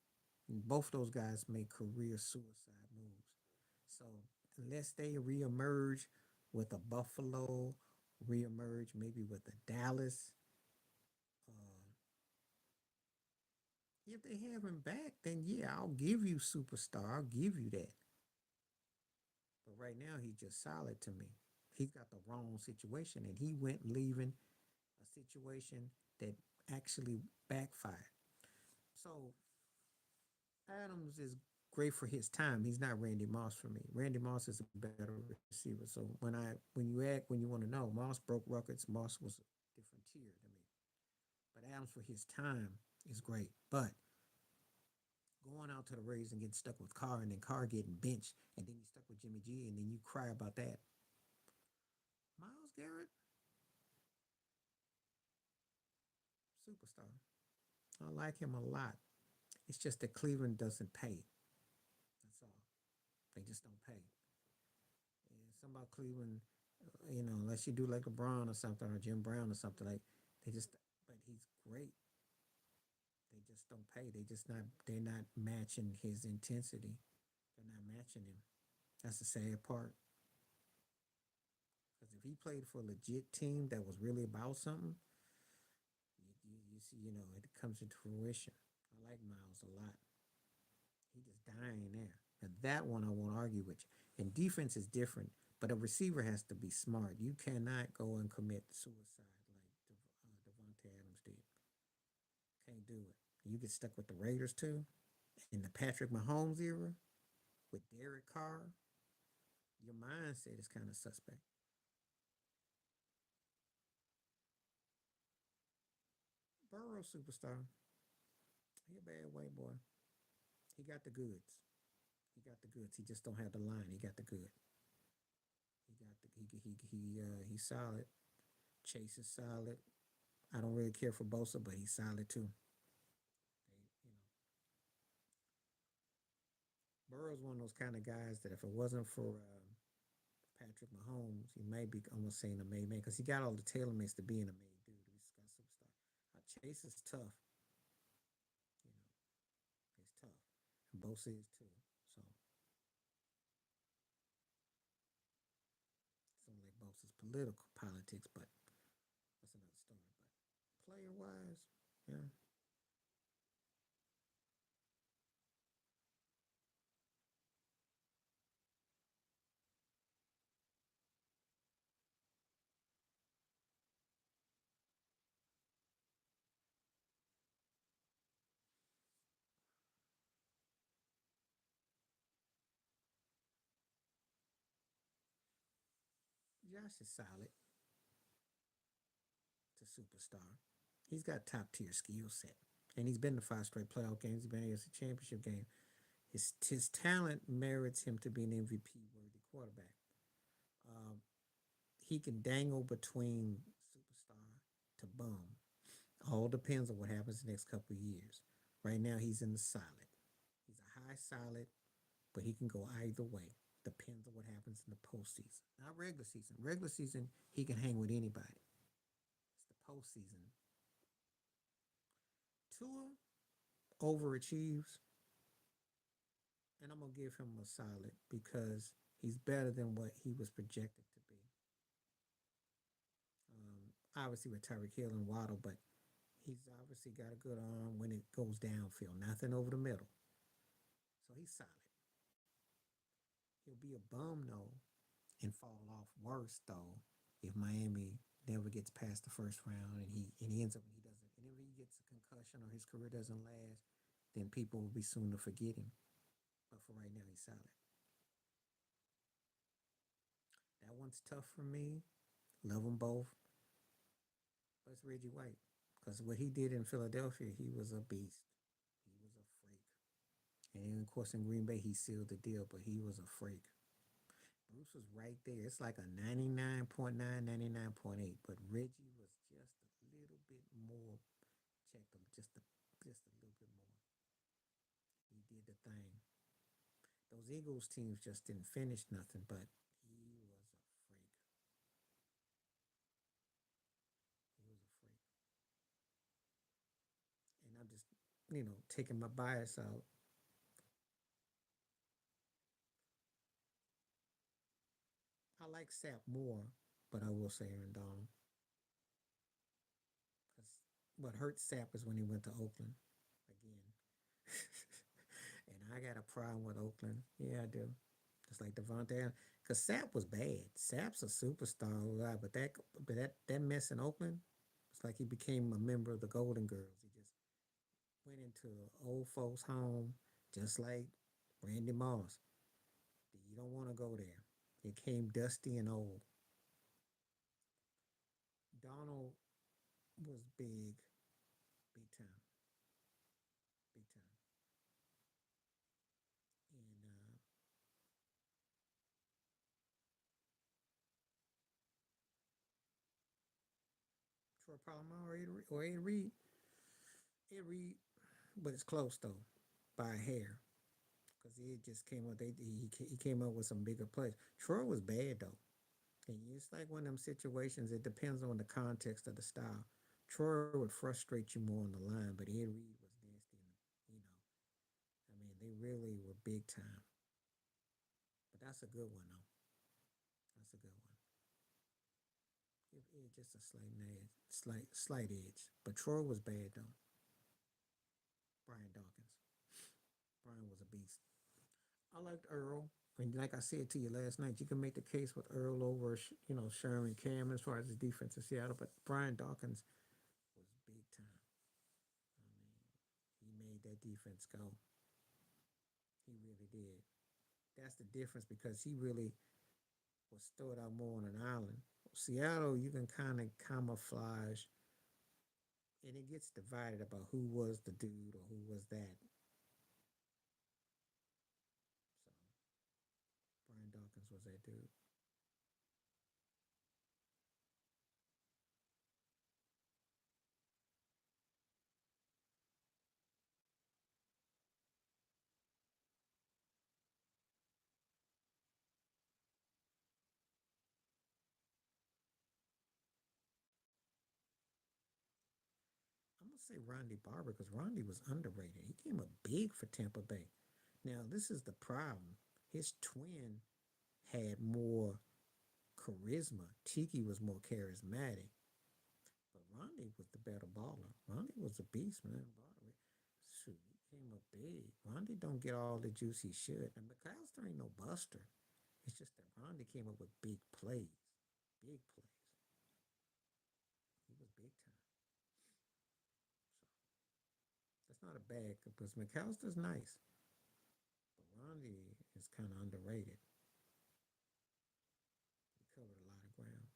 And both those guys make career suicide moves. So unless they reemerge with a Buffalo, reemerge maybe with a Dallas, uh, if they have him back, then yeah, I'll give you superstar. I'll give you that. But right now, he's just solid to me. He's got the wrong situation, and he went leaving a situation that actually backfired. So Adams is great for his time. He's not Randy Moss for me. Randy Moss is a better receiver. So when you want to know, Moss broke records. Moss was a different tier to me. But Adams for his time is great. But going out to the Rays and getting stuck with Carr, and then Carr getting benched, and then you stuck with Jimmy G, and then you cry about that. Miles Garrett, superstar. I like him a lot. It's just that Cleveland doesn't pay. That's all. They just don't pay. And something about Cleveland, unless you do like LeBron or something or Jim Brown or something like, they just. But he's great. They just don't pay. They just not. They're not matching his intensity. They're not matching him. That's the sad part. Because if he played for a legit team that was really about something, you see, it comes into fruition. I like Miles a lot. He just dying there. Now that one I won't argue with you. And defense is different, but a receiver has to be smart. You cannot go and commit suicide like Devontae Adams did. Can't do it. You get stuck with the Raiders too, in the Patrick Mahomes era with Derek Carr. Your mindset is kind of suspect. Burrow superstar. He a bad white boy. He got the goods. He got the goods. He just don't have the line. He got the good. He got the he's solid. Chase is solid. I don't really care for Bosa, but he's solid too. Burrow's one of those kind of guys that if it wasn't for Patrick Mahomes, he may be almost saying a made man because he got all the tailor to being a made dude. He's got superstar. Chase is tough. You know, he's tough. And Bosa is too. So some like Bosa's political politics, but that's another story. But player wise, yeah, Josh is solid to superstar. He's got top tier skill set, and he's been to five straight playoff games. He's been in a championship game. His talent merits him to be an MVP worthy quarterback. Um, he can dangle between superstar to bum. All depends on what happens the next couple of years. Right now, he's in the solid. He's a high solid, but he can go either way. Depends on what happens in the postseason. Not regular season. Regular season, he can hang with anybody. It's the postseason. Tua overachieves, and I'm gonna give him a solid because he's better than what he was projected to be. Obviously with Tyreek Hill and Waddle, but he's obviously got a good arm when it goes downfield, nothing over the middle. So he's solid. He'll be a bum though and fall off worse though if Miami never gets past the first round and he ends up he doesn't and if he gets a concussion or his career doesn't last, then people will be soon to forget him. But for right now, he's solid. That one's tough for me. Love them both, but it's Reggie White because what he did in Philadelphia, he was a beast. He was a freak. And of course, in Green Bay, he sealed the deal, but he was a freak. Bruce was right there. It's like a 99.9, 99.8, but Reggie was just a little bit more checked him, just a little bit more. He did the thing. Those Eagles teams just didn't finish nothing, but he was a freak. He was a freak. And I'm just, taking my bias out. I like Sapp more, but I will say Aaron Donald. Because what hurt Sapp is when he went to Oakland again. And I got a problem with Oakland. Yeah, I do. Just like Devontae, because Sapp was bad. Sapp's a superstar, but that mess in Oakland, it's like he became a member of the Golden Girls. He just went into an old folks' home, just like Randy Moss. You don't want to go there. It came dusty and old. Donald was big, big time, big time. And Troy Polamalu or Ed Reed, Ed Reed, but it's close though, by a hair. because he just came up. He came up with some bigger plays. Troy was bad though, and it's like one of them situations. It depends on the context of the style. Troy would frustrate you more on the line, but Ed Reed was nasty. You know, I mean, they really were big time. But that's a good one though. That's a good one. Give Ed just a slight edge. But Troy was bad though. Brian Dawkins. Brian was a beast. I liked Earl. And like I said to you last night, you can make the case with Earl over, Sherman Cam as far as his defense in Seattle, but Brian Dawkins was big time. I mean, he made that defense go. He really did. That's the difference because he really was stored out more on an island. Seattle, you can kind of camouflage, and it gets divided about who was the dude or who was that. So Brian Dawkins was that dude. I'm gonna say Rondy Barber because Rondy was underrated. He came up big for Tampa Bay. Now this is the problem. His twin had more charisma. Tiki was more charismatic, but Rondy was the better baller. Rondy was a beast, man. Barber, shoot, he came up big. Rondy don't get all the juice he should. And McAllister ain't no buster. It's just that Rondy came up with big plays, big plays. He was big time. So that's not a bad because McAllister's nice. But Rondy is kind of underrated. He covered a lot of ground.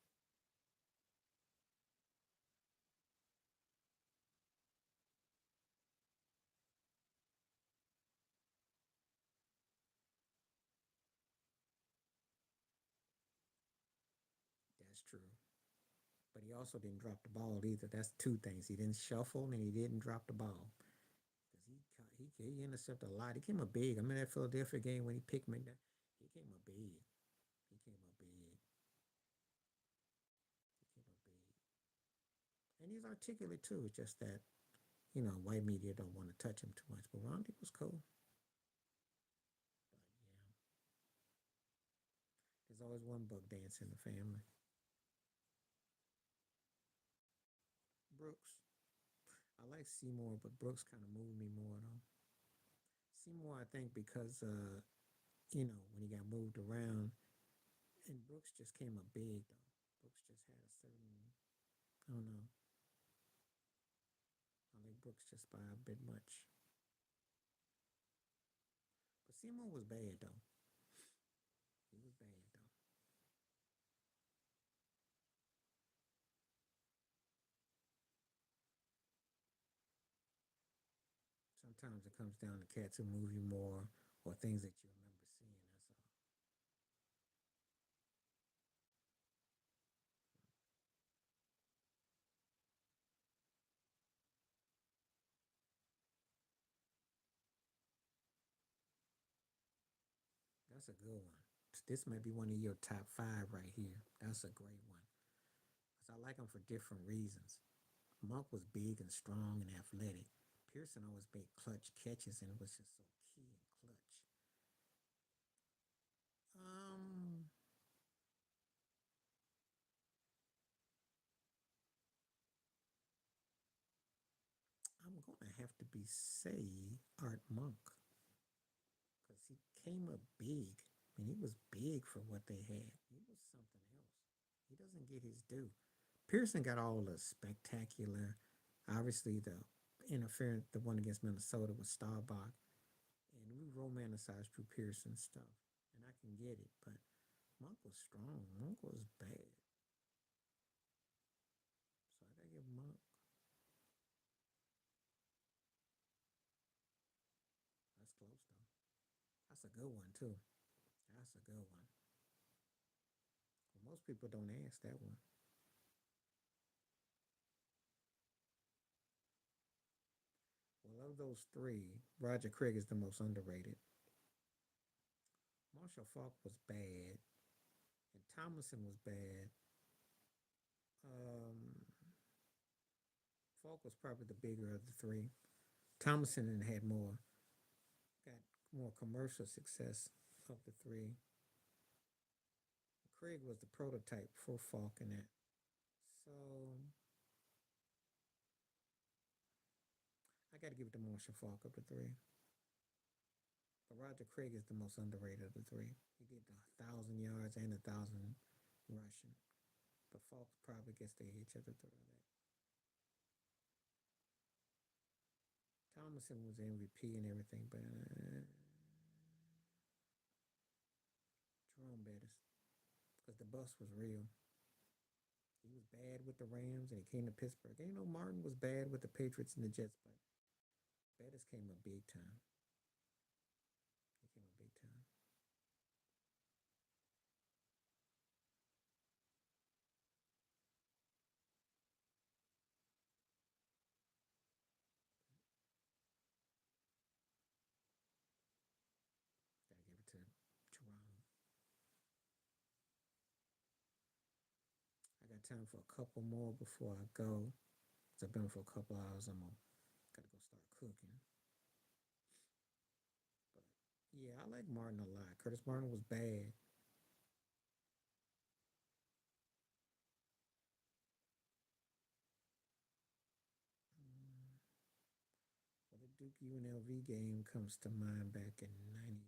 That's true. But he also didn't drop the ball either. That's two things. He didn't shuffle and he didn't drop the ball because he intercepted a lot. He came up big. I mean that Philadelphia game when he picked McDonald, he came up big. He came up big. He came up big, and he's articulate too. It's just that white media don't want to touch him too much. But Rondi was cool. But yeah, there's always one buck dance in the family. Brooks. I like Seymour, but Brooks kind of moved me more though. Seymour, I think, because when he got moved around, and Brooks just came up big though. Brooks just had a certain, I don't know. I like Brooks just by a bit much, but Seymour was bad though. He was bad though. Sometimes it comes down to cats who move you more, or things that you remember seeing. That's all. That's a good one. This may be one of your top five right here. That's a great one. Cause I like him for different reasons. Monk was big and strong and athletic. Pearson always made clutch catches and was just so key and clutch. Um, I'm gonna have to be say Art Monk because he came up big. I mean, he was big for what they had. He was something else. He doesn't get his due. Pearson got all the spectacular, obviously the interference, the one against Minnesota was Staubach, and we romanticized Drew Pearson's stuff, and I can get it, but Monk was strong. Monk was bad, so I gotta give Monk. That's close though. That's a good one too. That's a good one. Well, most people don't ask that one. Well, of those three, Roger Craig is the most underrated. Marshall Falk was bad, and Thomason was bad. Um, Falk was probably the bigger of the three. Thomason had got more commercial success of the three. Craig was the prototype for Falk in that. So I got to give it to Marshall Falk of the three. But Roger Craig is the most underrated of the three. He did 1,000 yards and 1,000 rushing. But Falk probably gets the edge of the three of that. Thomason was MVP and everything, but Jerome Bettis, because the bus was real. He was bad with the Rams and he came to Pittsburgh. And, Martin was bad with the Patriots and the Jets, but Bettis came a big time. He came a big time. Gotta give it to Jerome. I got time for a couple more before I go. Cause I've been for a couple hours. Gotta go start cooking. But yeah, I like Martin a lot. Curtis Martin was bad. Mm, well, the Duke UNLV game comes to mind back in '91.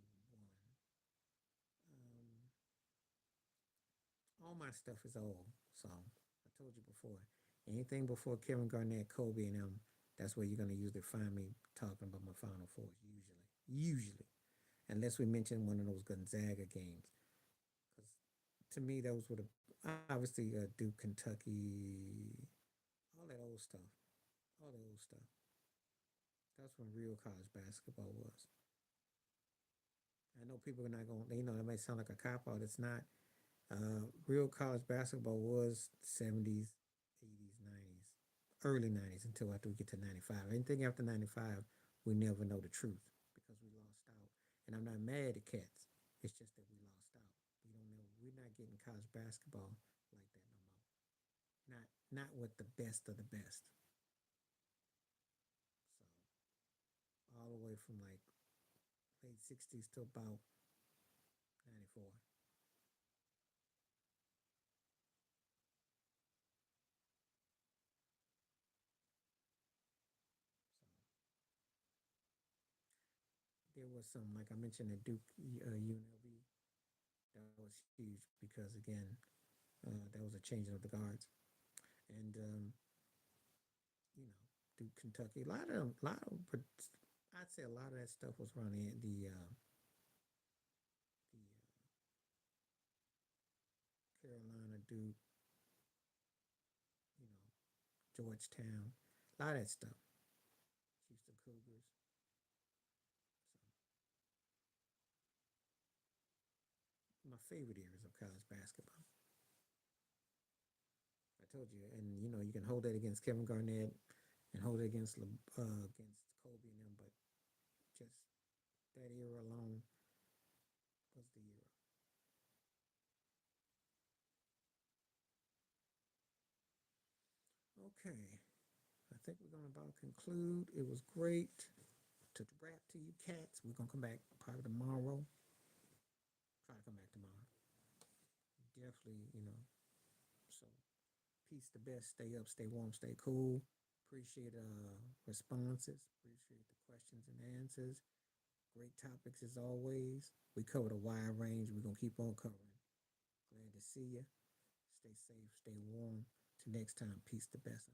Um, all my stuff is old, so I told you before. Anything before Kevin Garnett, Kobe, and them, that's where you're gonna usually find me talking about my Final Fours. Usually, unless we mention one of those Gonzaga games, because to me those were the obviously Duke, Kentucky, all that old stuff, all the old stuff. That's when real college basketball was. I know people are not going. That might sound like a cop out. It's not. Real college basketball was 70s, 80s, 90s, early 90s until after we get to 95. Anything after 95, we never know the truth because we lost out. And I'm not mad at cats. It's just that we lost out. We don't know. We're not getting college basketball like that no more. Not with the best of the best. So all the way from like late 60s to about 94. So there was some, like I mentioned, at Duke UNLV, that was huge because again, that was a changing of the guards, and you know, Duke, Kentucky, I'd say a lot of that stuff was around the Carolina, Duke, you know, Georgetown, a lot of that stuff, Houston Cougars. So my favorite eras of college basketball. I told you, and you can hold that against Kevin Garnett and hold it against Kobe and them, but just that era alone was the era. Okay, I think we're gonna about conclude. It was great to rap to you cats. We're gonna come back probably tomorrow. Try to come back tomorrow. Definitely, So peace the best. Stay up, stay warm, stay cool. Appreciate responses. Appreciate the questions and answers. Great topics as always. We covered a wide range. We're gonna keep on covering. Glad to see you. Stay safe, stay warm. Till next time, peace the best.